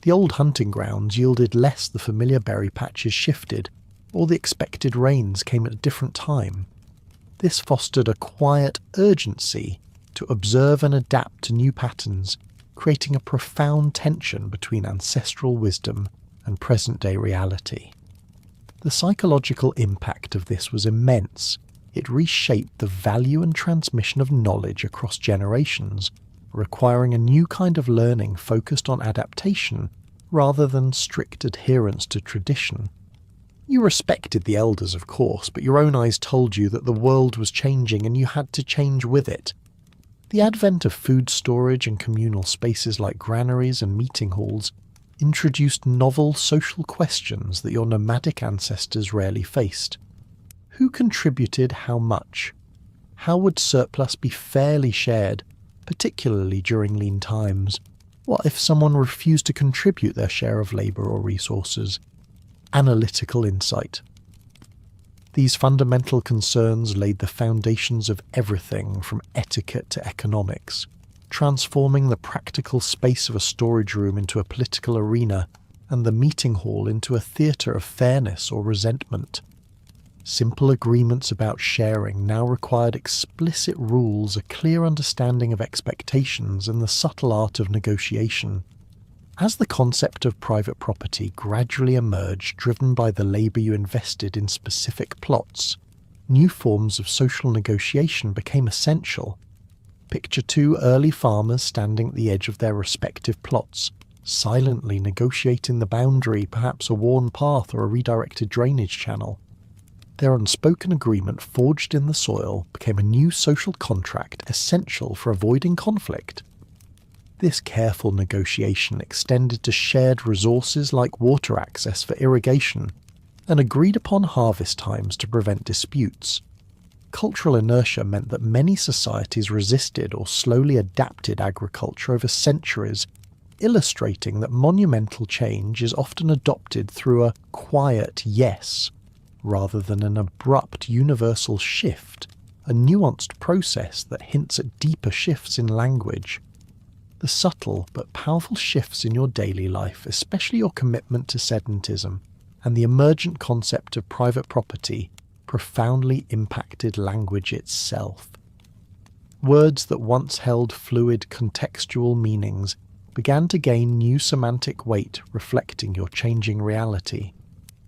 S1: The old hunting grounds yielded less, the familiar berry patches shifted, or the expected rains came at a different time. This fostered a quiet urgency to observe and adapt to new patterns, creating a profound tension between ancestral wisdom and present-day reality. The psychological impact of this was immense. It reshaped the value and transmission of knowledge across generations, requiring a new kind of learning focused on adaptation rather than strict adherence to tradition. You respected the elders, of course, but your own eyes told you that the world was changing and you had to change with it. The advent of food storage and communal spaces like granaries and meeting halls introduced novel social questions that your nomadic ancestors rarely faced. Who contributed how much? How would surplus be fairly shared, particularly during lean times? What if someone refused to contribute their share of labour or resources? Analytical insight. These fundamental concerns laid the foundations of everything from etiquette to economics, transforming the practical space of a storage room into a political arena and the meeting hall into a theatre of fairness or resentment. Simple agreements about sharing now required explicit rules, a clear understanding of expectations, and the subtle art of negotiation. As the concept of private property gradually emerged, driven by the labour you invested in specific plots, new forms of social negotiation became essential. Picture two early farmers standing at the edge of their respective plots, silently negotiating the boundary, perhaps a worn path or a redirected drainage channel. Their unspoken agreement forged in the soil became a new social contract essential for avoiding conflict. This careful negotiation extended to shared resources like water access for irrigation and agreed-upon harvest times to prevent disputes. Cultural inertia meant that many societies resisted or slowly adapted agriculture over centuries, illustrating that monumental change is often adopted through a quiet yes, rather than an abrupt universal shift, a nuanced process that hints at deeper shifts in language. The subtle but powerful shifts in your daily life, especially your commitment to sedentism and the emergent concept of private property, profoundly impacted language itself. Words that once held fluid contextual meanings began to gain new semantic weight, reflecting your changing reality.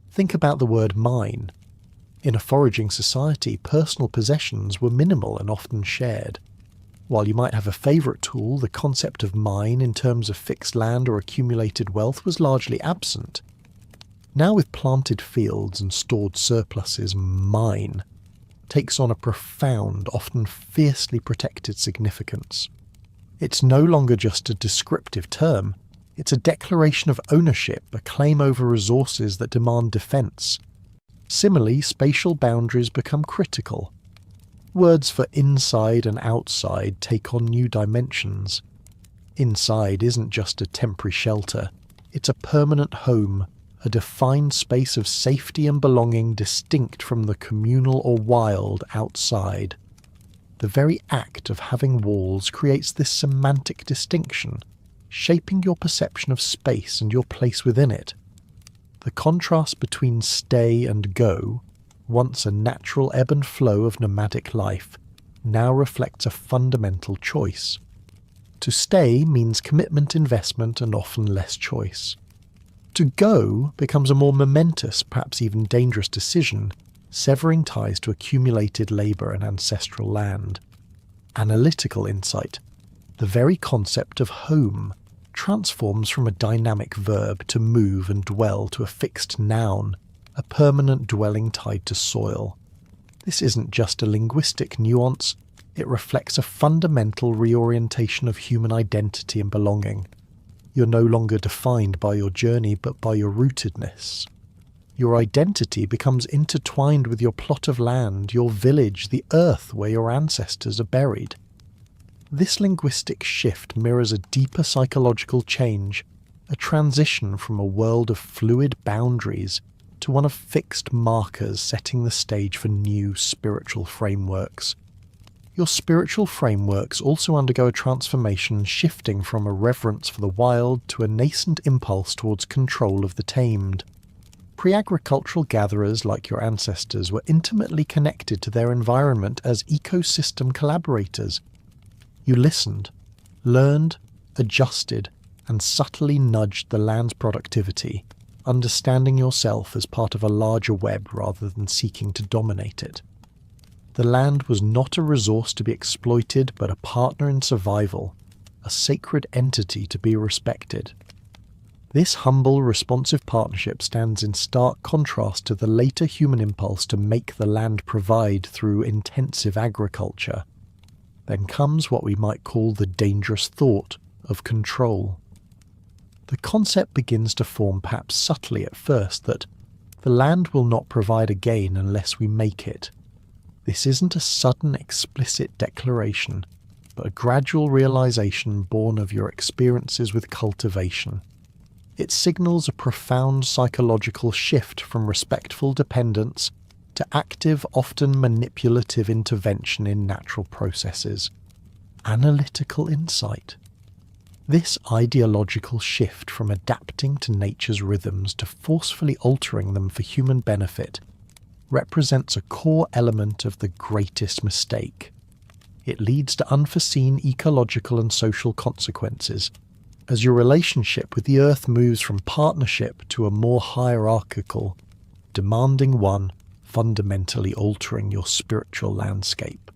S1: Think about the word mine. In a foraging society, personal possessions were minimal and often shared. While you might have a favourite tool, the concept of mine in terms of fixed land or accumulated wealth was largely absent. Now, with planted fields and stored surpluses, mine takes on a profound, often fiercely protected significance. It's no longer just a descriptive term, it's a declaration of ownership, a claim over resources that demand defence. Similarly, spatial boundaries become critical. Words for inside and outside take on new dimensions. Inside isn't just a temporary shelter, it's a permanent home, a defined space of safety and belonging distinct from the communal or wild outside. The very act of having walls creates this semantic distinction, shaping your perception of space and your place within it. The contrast between stay and go, once a natural ebb and flow of nomadic life, now reflects a fundamental choice. To stay means commitment, investment, and often less choice. To go becomes a more momentous, perhaps even dangerous decision, severing ties to accumulated labour and ancestral land. Analytical insight. The very concept of home transforms from a dynamic verb to move and dwell to a fixed noun, a permanent dwelling tied to soil. This isn't just a linguistic nuance, it reflects a fundamental reorientation of human identity and belonging. You're no longer defined by your journey but by your rootedness. Your identity becomes intertwined with your plot of land, your village, the earth where your ancestors are buried. This linguistic shift mirrors a deeper psychological change, a transition from a world of fluid boundaries to one of fixed markers, setting the stage for new spiritual frameworks. Your spiritual frameworks also undergo a transformation, shifting from a reverence for the wild to a nascent impulse towards control of the tamed. Pre-agricultural gatherers like your ancestors were intimately connected to their environment as ecosystem collaborators. You listened, learned, adjusted, and subtly nudged the land's productivity, understanding yourself as part of a larger web rather than seeking to dominate it. The land was not a resource to be exploited, but a partner in survival, a sacred entity to be respected. This humble, responsive partnership stands in stark contrast to the later human impulse to make the land provide through intensive agriculture. Then comes what we might call the dangerous thought of control. The concept begins to form, perhaps subtly at first, that the land will not provide again unless we make it. This isn't a sudden, explicit declaration, but a gradual realization born of your experiences with cultivation. It signals a profound psychological shift from respectful dependence to active, often manipulative intervention in natural processes. Analytical insight. This ideological shift from adapting to nature's rhythms to forcefully altering them for human benefit represents a core element of the greatest mistake. It leads to unforeseen ecological and social consequences, as your relationship with the earth moves from partnership to a more hierarchical, demanding one, fundamentally altering your spiritual landscape.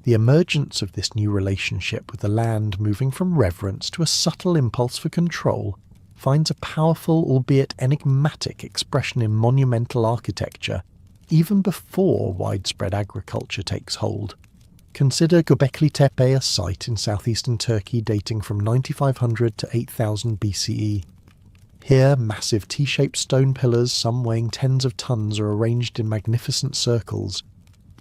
S1: The emergence of this new relationship with the land, moving from reverence to a subtle impulse for control, finds a powerful, albeit enigmatic, expression in monumental architecture, even before widespread agriculture takes hold. Consider Göbekli Tepe, a site in southeastern Turkey dating from 9500 to 8000 BCE. Here, massive T-shaped stone pillars, some weighing tens of tons, are arranged in magnificent circles.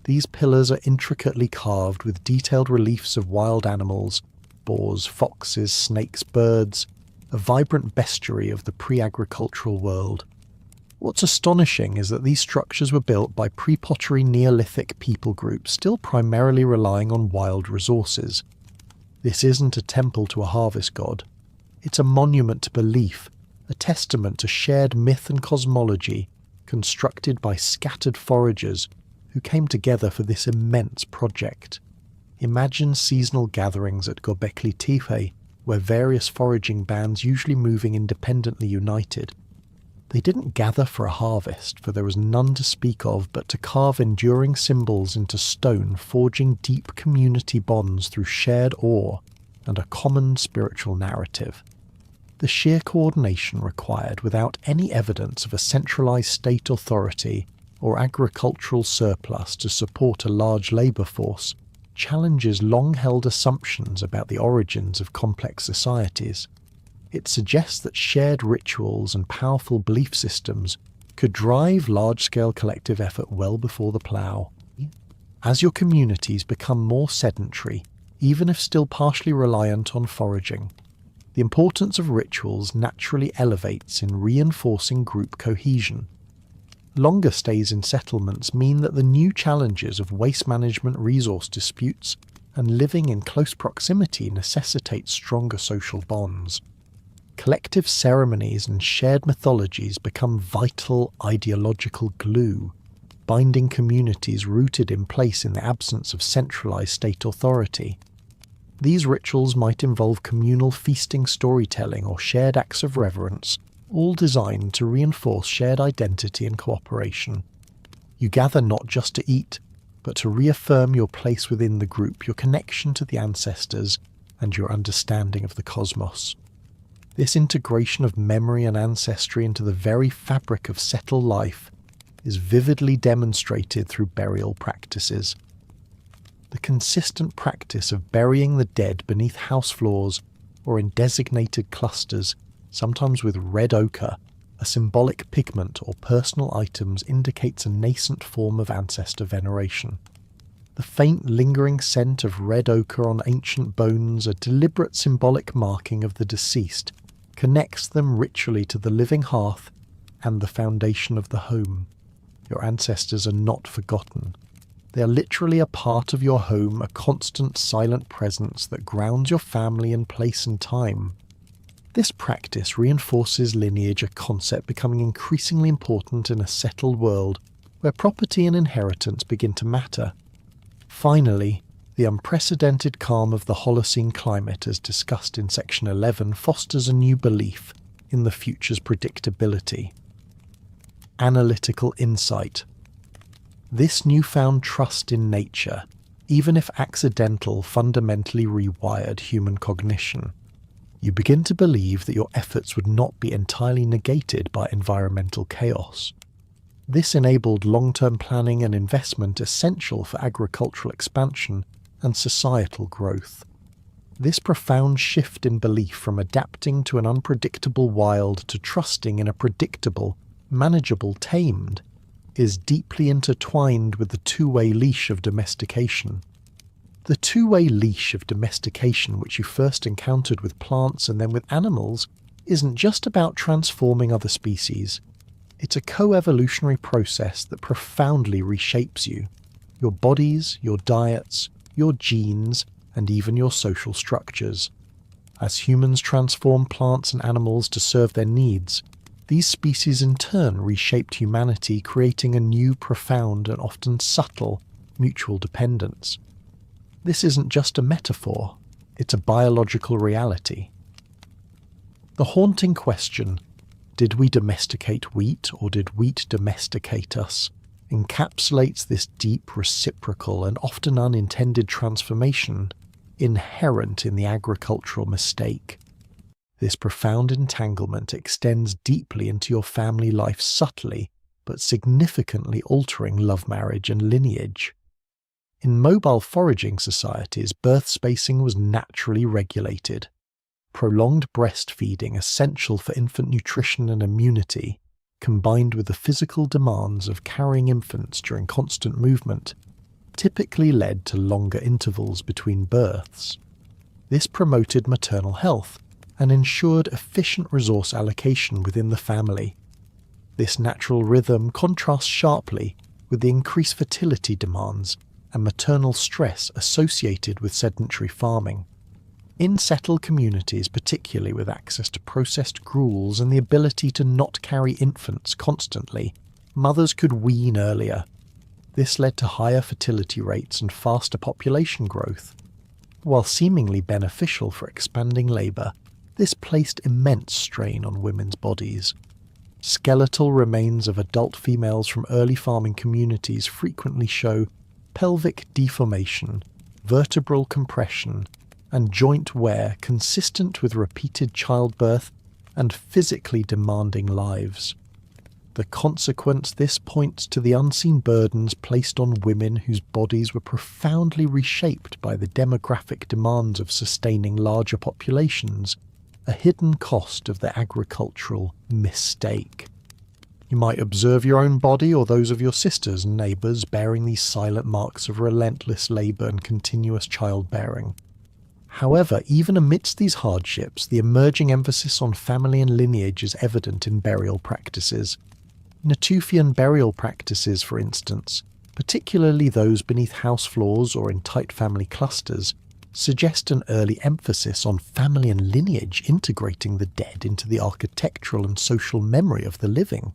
S1: These pillars are intricately carved with detailed reliefs of wild animals, boars, foxes, snakes, birds, a vibrant bestiary of the pre-agricultural world. What's astonishing is that these structures were built by pre-pottery Neolithic people groups still primarily relying on wild resources. This isn't a temple to a harvest god. It's a monument to belief, a testament to shared myth and cosmology constructed by scattered foragers who came together for this immense project. Imagine seasonal gatherings at Göbekli Tepe, where various foraging bands usually moving independently united. They didn't gather for a harvest, for there was none to speak of, but to carve enduring symbols into stone, forging deep community bonds through shared awe and a common spiritual narrative. The sheer coordination required without any evidence of a centralized state authority or agricultural surplus to support a large labor force challenges long-held assumptions about the origins of complex societies. It suggests that shared rituals and powerful belief systems could drive large-scale collective effort well before the plough. As your communities become more sedentary, even if still partially reliant on foraging, the importance of rituals naturally elevates in reinforcing group cohesion. Longer stays in settlements mean that the new challenges of waste management, resource disputes, and living in close proximity necessitate stronger social bonds. Collective ceremonies and shared mythologies become vital ideological glue, binding communities rooted in place in the absence of centralized state authority. These rituals might involve communal feasting, storytelling, or shared acts of reverence, all designed to reinforce shared identity and cooperation. You gather not just to eat, but to reaffirm your place within the group, your connection to the ancestors, and your understanding of the cosmos. This integration of memory and ancestry into the very fabric of settled life is vividly demonstrated through burial practices. The consistent practice of burying the dead beneath house floors or in designated clusters, sometimes with red ochre, a symbolic pigment or personal items, indicates a nascent form of ancestor veneration. The faint lingering scent of red ochre on ancient bones, a deliberate symbolic marking of the deceased, connects them ritually to the living hearth and the foundation of the home. Your ancestors are not forgotten. They are literally a part of your home, a constant silent presence that grounds your family in place and time. This practice reinforces lineage, a concept becoming increasingly important in a settled world where property and inheritance begin to matter. Finally, the unprecedented calm of the Holocene climate, as discussed in Section 11, fosters a new belief in the future's predictability. Analytical insight. This newfound trust in nature, even if accidental, fundamentally rewired human cognition. You begin to believe that your efforts would not be entirely negated by environmental chaos. This enabled long-term planning and investment essential for agricultural expansion and societal growth. This profound shift in belief from adapting to an unpredictable wild to trusting in a predictable, manageable tamed is deeply intertwined with the two-way leash of domestication. The two-way leash of domestication, which you first encountered with plants and then with animals, isn't just about transforming other species. It's a co-evolutionary process that profoundly reshapes you, your bodies, your diets, your genes, and even your social structures. As humans transform plants and animals to serve their needs, these species in turn reshaped humanity, creating a new, profound, and often subtle mutual dependence. This isn't just a metaphor, it's a biological reality. The haunting question, did we domesticate wheat or did wheat domesticate us, encapsulates this deep, reciprocal, and often unintended transformation inherent in the agricultural mistake. This profound entanglement extends deeply into your family life subtly but significantly altering love marriage and lineage. In mobile foraging societies, birth spacing was naturally regulated. Prolonged breastfeeding, essential for infant nutrition and immunity, combined with the physical demands of carrying infants during constant movement, typically led to longer intervals between births. This promoted maternal health and ensured efficient resource allocation within the family. This natural rhythm contrasts sharply with the increased fertility demands and maternal stress associated with sedentary farming. In settled communities, particularly with access to processed gruels and the ability to not carry infants constantly, mothers could wean earlier. This led to higher fertility rates and faster population growth. While seemingly beneficial for expanding labour, this placed immense strain on women's bodies. Skeletal remains of adult females from early farming communities frequently show pelvic deformation, vertebral compression, and joint wear consistent with repeated childbirth and physically demanding lives. The consequence this points to the unseen burdens placed on women whose bodies were profoundly reshaped by the demographic demands of sustaining larger populations, a hidden cost of the agricultural mistake. You might observe your own body or those of your sisters and neighbours bearing these silent marks of relentless labour and continuous childbearing. However, even amidst these hardships, the emerging emphasis on family and lineage is evident in burial practices. Natufian burial practices, for instance, particularly those beneath house floors or in tight family clusters, suggest an early emphasis on family and lineage integrating the dead into the architectural and social memory of the living.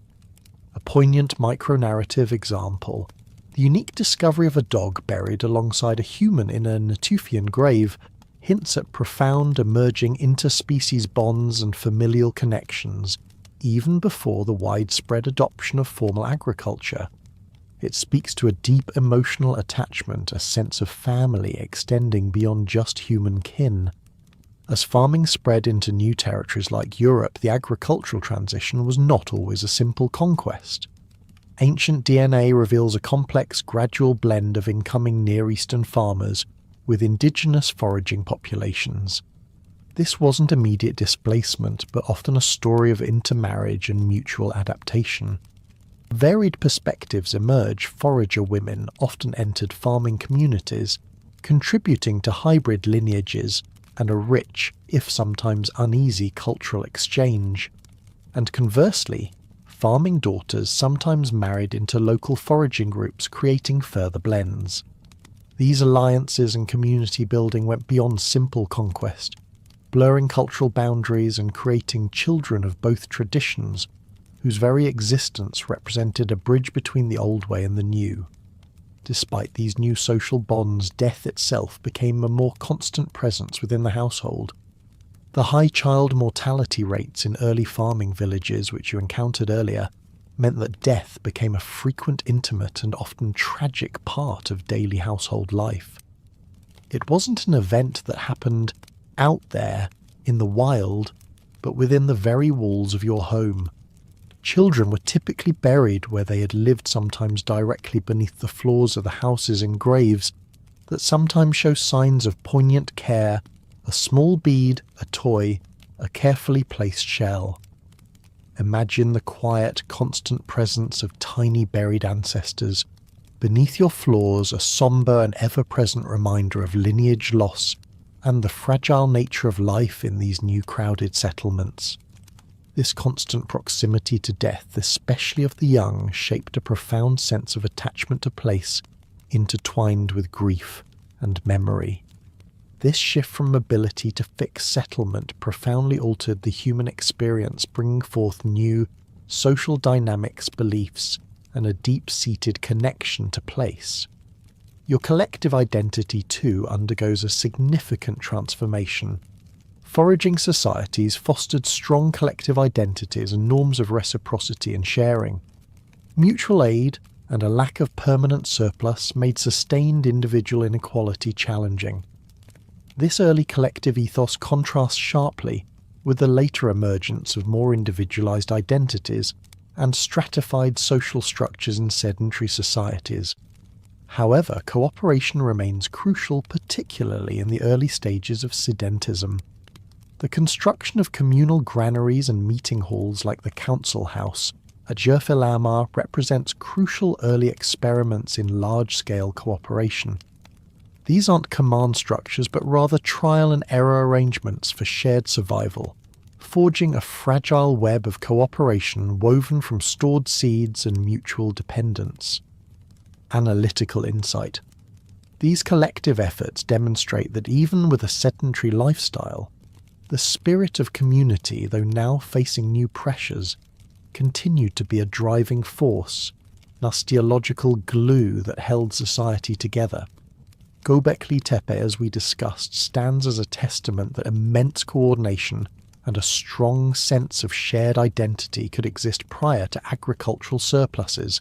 S1: A poignant micro-narrative example, the unique discovery of a dog buried alongside a human in a Natufian grave hints at profound emerging interspecies bonds and familial connections, even before the widespread adoption of formal agriculture. It speaks to a deep emotional attachment, a sense of family extending beyond just human kin. As farming spread into new territories like Europe, the agricultural transition was not always a simple conquest. Ancient DNA reveals a complex, gradual blend of incoming Near Eastern farmers with indigenous foraging populations. This wasn't immediate displacement, but often a story of intermarriage and mutual adaptation. Varied perspectives emerge. Forager women often entered farming communities, contributing to hybrid lineages and a rich, if sometimes uneasy, cultural exchange. And conversely, farming daughters sometimes married into local foraging groups, creating further blends. These alliances and community building went beyond simple conquest, blurring cultural boundaries and creating children of both traditions, whose very existence represented a bridge between the old way and the new. Despite these new social bonds, death itself became a more constant presence within the household. The high child mortality rates in early farming villages, which you encountered earlier, meant that death became a frequent, intimate, and often tragic part of daily household life. It wasn't an event that happened out there, in the wild, but within the very walls of your home. Children were typically buried where they had lived, sometimes directly beneath the floors of the houses in graves that sometimes show signs of poignant care, a small bead, a toy, a carefully placed shell. Imagine the quiet, constant presence of tiny buried ancestors. Beneath your floors, a sombre and ever-present reminder of lineage loss and the fragile nature of life in these new crowded settlements. This constant proximity to death, especially of the young, shaped a profound sense of attachment to place, intertwined with grief and memory. This shift from mobility to fixed settlement profoundly altered the human experience, bringing forth new social dynamics, beliefs, and a deep-seated connection to place. Your collective identity, too, undergoes a significant transformation. Foraging societies fostered strong collective identities and norms of reciprocity and sharing. Mutual aid and a lack of permanent surplus made sustained individual inequality challenging. This early collective ethos contrasts sharply with the later emergence of more individualized identities, and stratified social structures in sedentary societies. However, cooperation remains crucial, particularly in the early stages of sedentism. The construction of communal granaries and meeting halls like the council house at Jurfelamar represents crucial early experiments in large-scale cooperation. These aren't command structures, but rather trial and error arrangements for shared survival, forging a fragile web of cooperation woven from stored seeds and mutual dependence. Analytical insight. These collective efforts demonstrate that even with a sedentary lifestyle, the spirit of community, though now facing new pressures, continued to be a driving force, an osteological glue that held society together. Göbekli Tepe, as we discussed, stands as a testament that immense coordination and a strong sense of shared identity could exist prior to agricultural surpluses.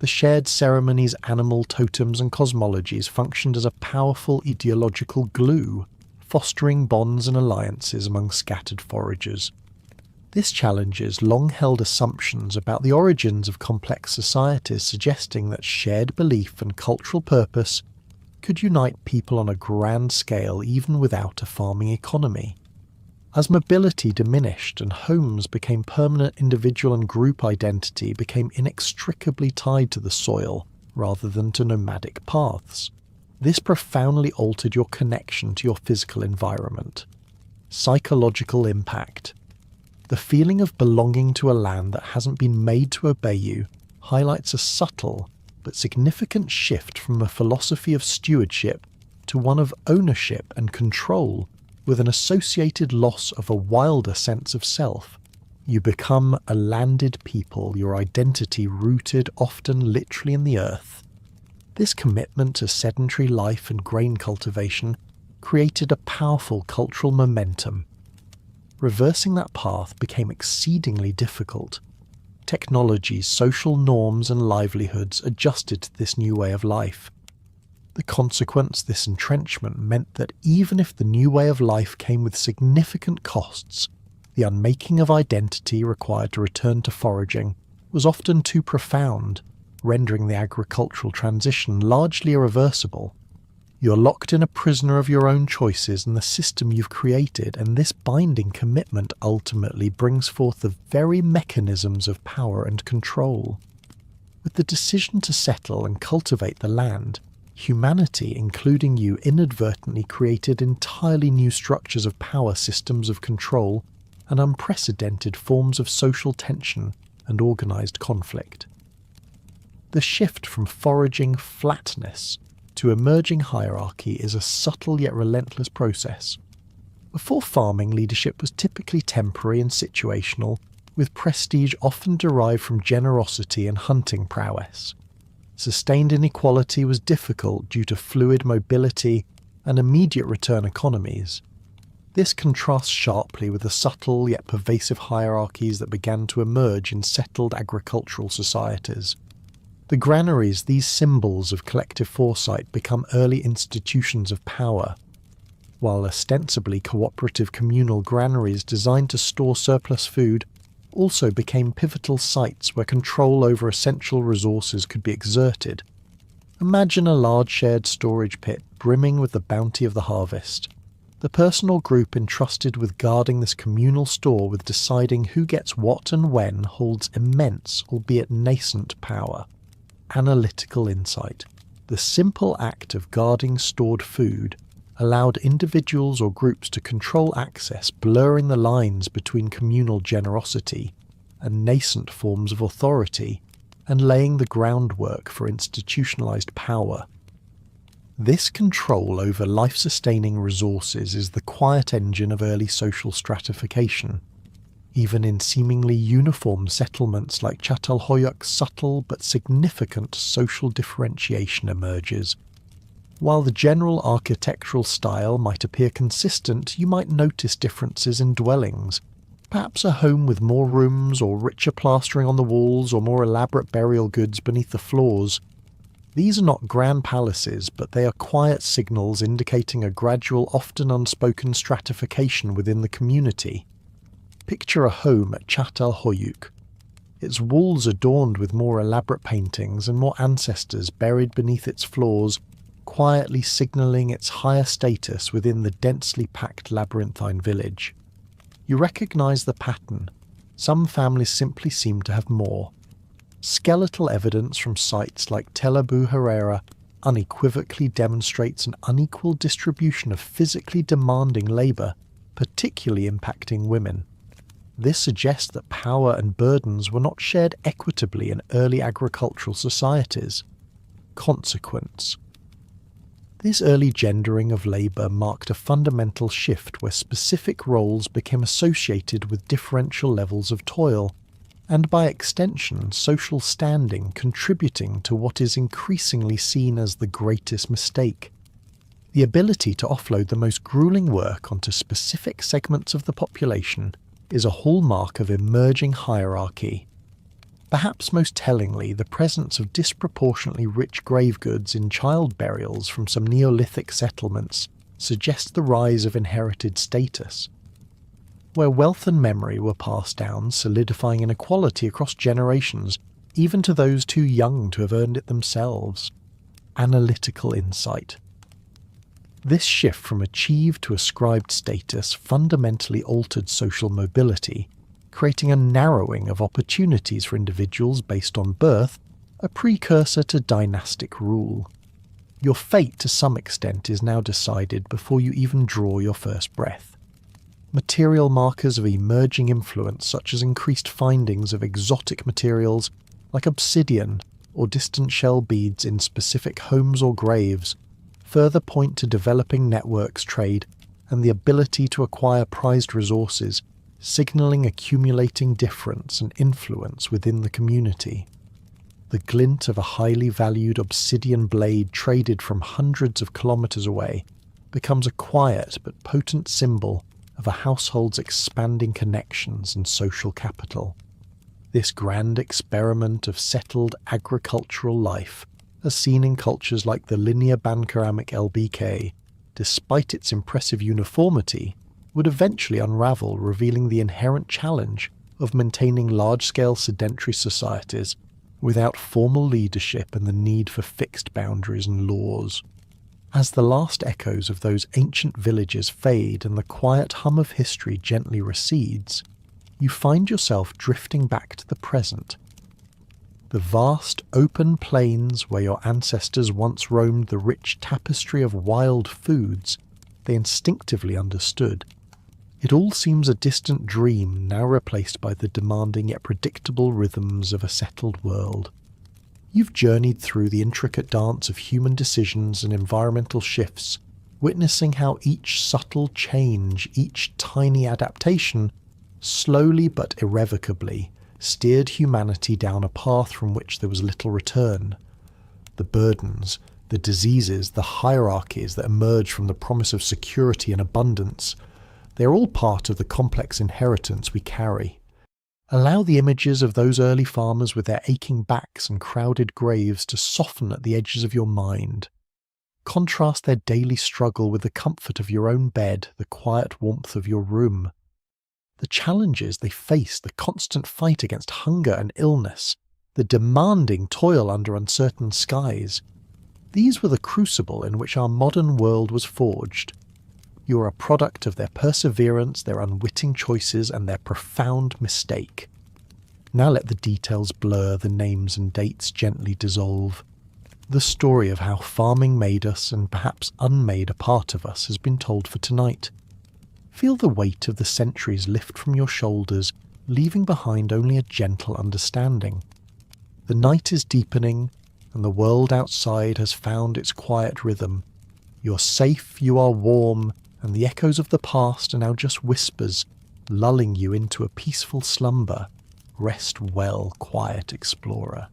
S1: The shared ceremonies, animal totems and cosmologies functioned as a powerful ideological glue, fostering bonds and alliances among scattered foragers. This challenges long-held assumptions about the origins of complex societies, suggesting that shared belief and cultural purpose could unite people on a grand scale even without a farming economy. As mobility diminished and homes became permanent, individual and group identity became inextricably tied to the soil rather than to nomadic paths. This profoundly altered your connection to your physical environment. Psychological impact. The feeling of belonging to a land that hasn't been made to obey you highlights a subtle but significant shift from a philosophy of stewardship to one of ownership and control, with an associated loss of a wilder sense of self. You become a landed people, your identity rooted often literally in the earth. This commitment to sedentary life and grain cultivation created a powerful cultural momentum. Reversing that path became exceedingly difficult. Technologies, social norms and livelihoods adjusted to this new way of life. The consequence, this entrenchment, meant that even if the new way of life came with significant costs, the unmaking of identity required to return to foraging was often too profound, rendering the agricultural transition largely irreversible. You're locked in a prisoner of your own choices and the system you've created, and this binding commitment ultimately brings forth the very mechanisms of power and control. With the decision to settle and cultivate the land, humanity, including you, inadvertently created entirely new structures of power, systems of control, and unprecedented forms of social tension and organized conflict. The shift from foraging flatness to emerging hierarchy is a subtle yet relentless process. Before farming, leadership was typically temporary and situational, with prestige often derived from generosity and hunting prowess. Sustained inequality was difficult due to fluid mobility and immediate return economies. This contrasts sharply with the subtle yet pervasive hierarchies that began to emerge in settled agricultural societies. The granaries, these symbols of collective foresight, become early institutions of power, while ostensibly cooperative communal granaries designed to store surplus food also became pivotal sites where control over essential resources could be exerted. Imagine a large shared storage pit brimming with the bounty of the harvest. The person or group entrusted with guarding this communal store, with deciding who gets what and when, holds immense, albeit nascent, power. Analytical insight. The simple act of guarding stored food allowed individuals or groups to control access, blurring the lines between communal generosity and nascent forms of authority, and laying the groundwork for institutionalized power. This control over life-sustaining resources is the quiet engine of early social stratification. Even in seemingly uniform settlements like Çatalhöyük, subtle but significant social differentiation emerges. While the general architectural style might appear consistent, you might notice differences in dwellings. Perhaps a home with more rooms, or richer plastering on the walls, or more elaborate burial goods beneath the floors. These are not grand palaces, but they are quiet signals indicating a gradual, often unspoken stratification within the community. Picture a home at Çatalhöyük. its walls adorned with more elaborate paintings and more ancestors buried beneath its floors, quietly signalling its higher status within the densely packed labyrinthine village. You recognize the pattern. Some families simply seem to have more. Skeletal evidence from sites like Tel Abu Herrera unequivocally demonstrates an unequal distribution of physically demanding labour, particularly impacting women. This suggests that power and burdens were not shared equitably in early agricultural societies. Consequence. This early gendering of labour marked a fundamental shift where specific roles became associated with differential levels of toil, and by extension social standing, contributing to what is increasingly seen as the greatest mistake. The ability to offload the most grueling work onto specific segments of the population is a hallmark of emerging hierarchy. Perhaps most tellingly, the presence of disproportionately rich grave goods in child burials from some Neolithic settlements suggests the rise of inherited status, where wealth and memory were passed down, solidifying inequality across generations, even to those too young to have earned it themselves. Analytical insight. This shift from achieved to ascribed status fundamentally altered social mobility, creating a narrowing of opportunities for individuals based on birth, a precursor to dynastic rule. Your fate, to some extent, is now decided before you even draw your first breath. Material markers of emerging influence, such as increased findings of exotic materials like obsidian or distant shell beads in specific homes or graves, further point to developing networks trade and the ability to acquire prized resources, signalling accumulating difference and influence within the community. The glint of a highly valued obsidian blade traded from hundreds of kilometers away becomes a quiet but potent symbol of a household's expanding connections and social capital. This grand experiment of settled agricultural life, as seen in cultures like the linear band ceramic LBK, despite its impressive uniformity, would eventually unravel, revealing the inherent challenge of maintaining large-scale sedentary societies without formal leadership and the need for fixed boundaries and laws. As the last echoes of those ancient villages fade and the quiet hum of history gently recedes, you find yourself drifting back to the present. The vast open plains where your ancestors once roamed the rich tapestry of wild foods they instinctively understood. It all seems a distant dream now replaced by the demanding yet predictable rhythms of a settled world. You've journeyed through the intricate dance of human decisions and environmental shifts, witnessing how each subtle change, each tiny adaptation, slowly but irrevocably, steered humanity down a path from which there was little return. The burdens, the diseases, the hierarchies that emerge from the promise of security and abundance, they are all part of the complex inheritance we carry. Allow the images of those early farmers with their aching backs and crowded graves to soften at the edges of your mind. Contrast their daily struggle with the comfort of your own bed, the quiet warmth of your room. The challenges they face, the constant fight against hunger and illness, the demanding toil under uncertain skies. These were the crucible in which our modern world was forged. You are a product of their perseverance, their unwitting choices, and their profound mistake. Now let the details blur, the names and dates gently dissolve. The story of how farming made us and perhaps unmade a part of us has been told for tonight. Feel the weight of the centuries lift from your shoulders, leaving behind only a gentle understanding. The night is deepening, and the world outside has found its quiet rhythm. You're safe, you are warm, and the echoes of the past are now just whispers, lulling you into a peaceful slumber. Rest well, quiet explorer.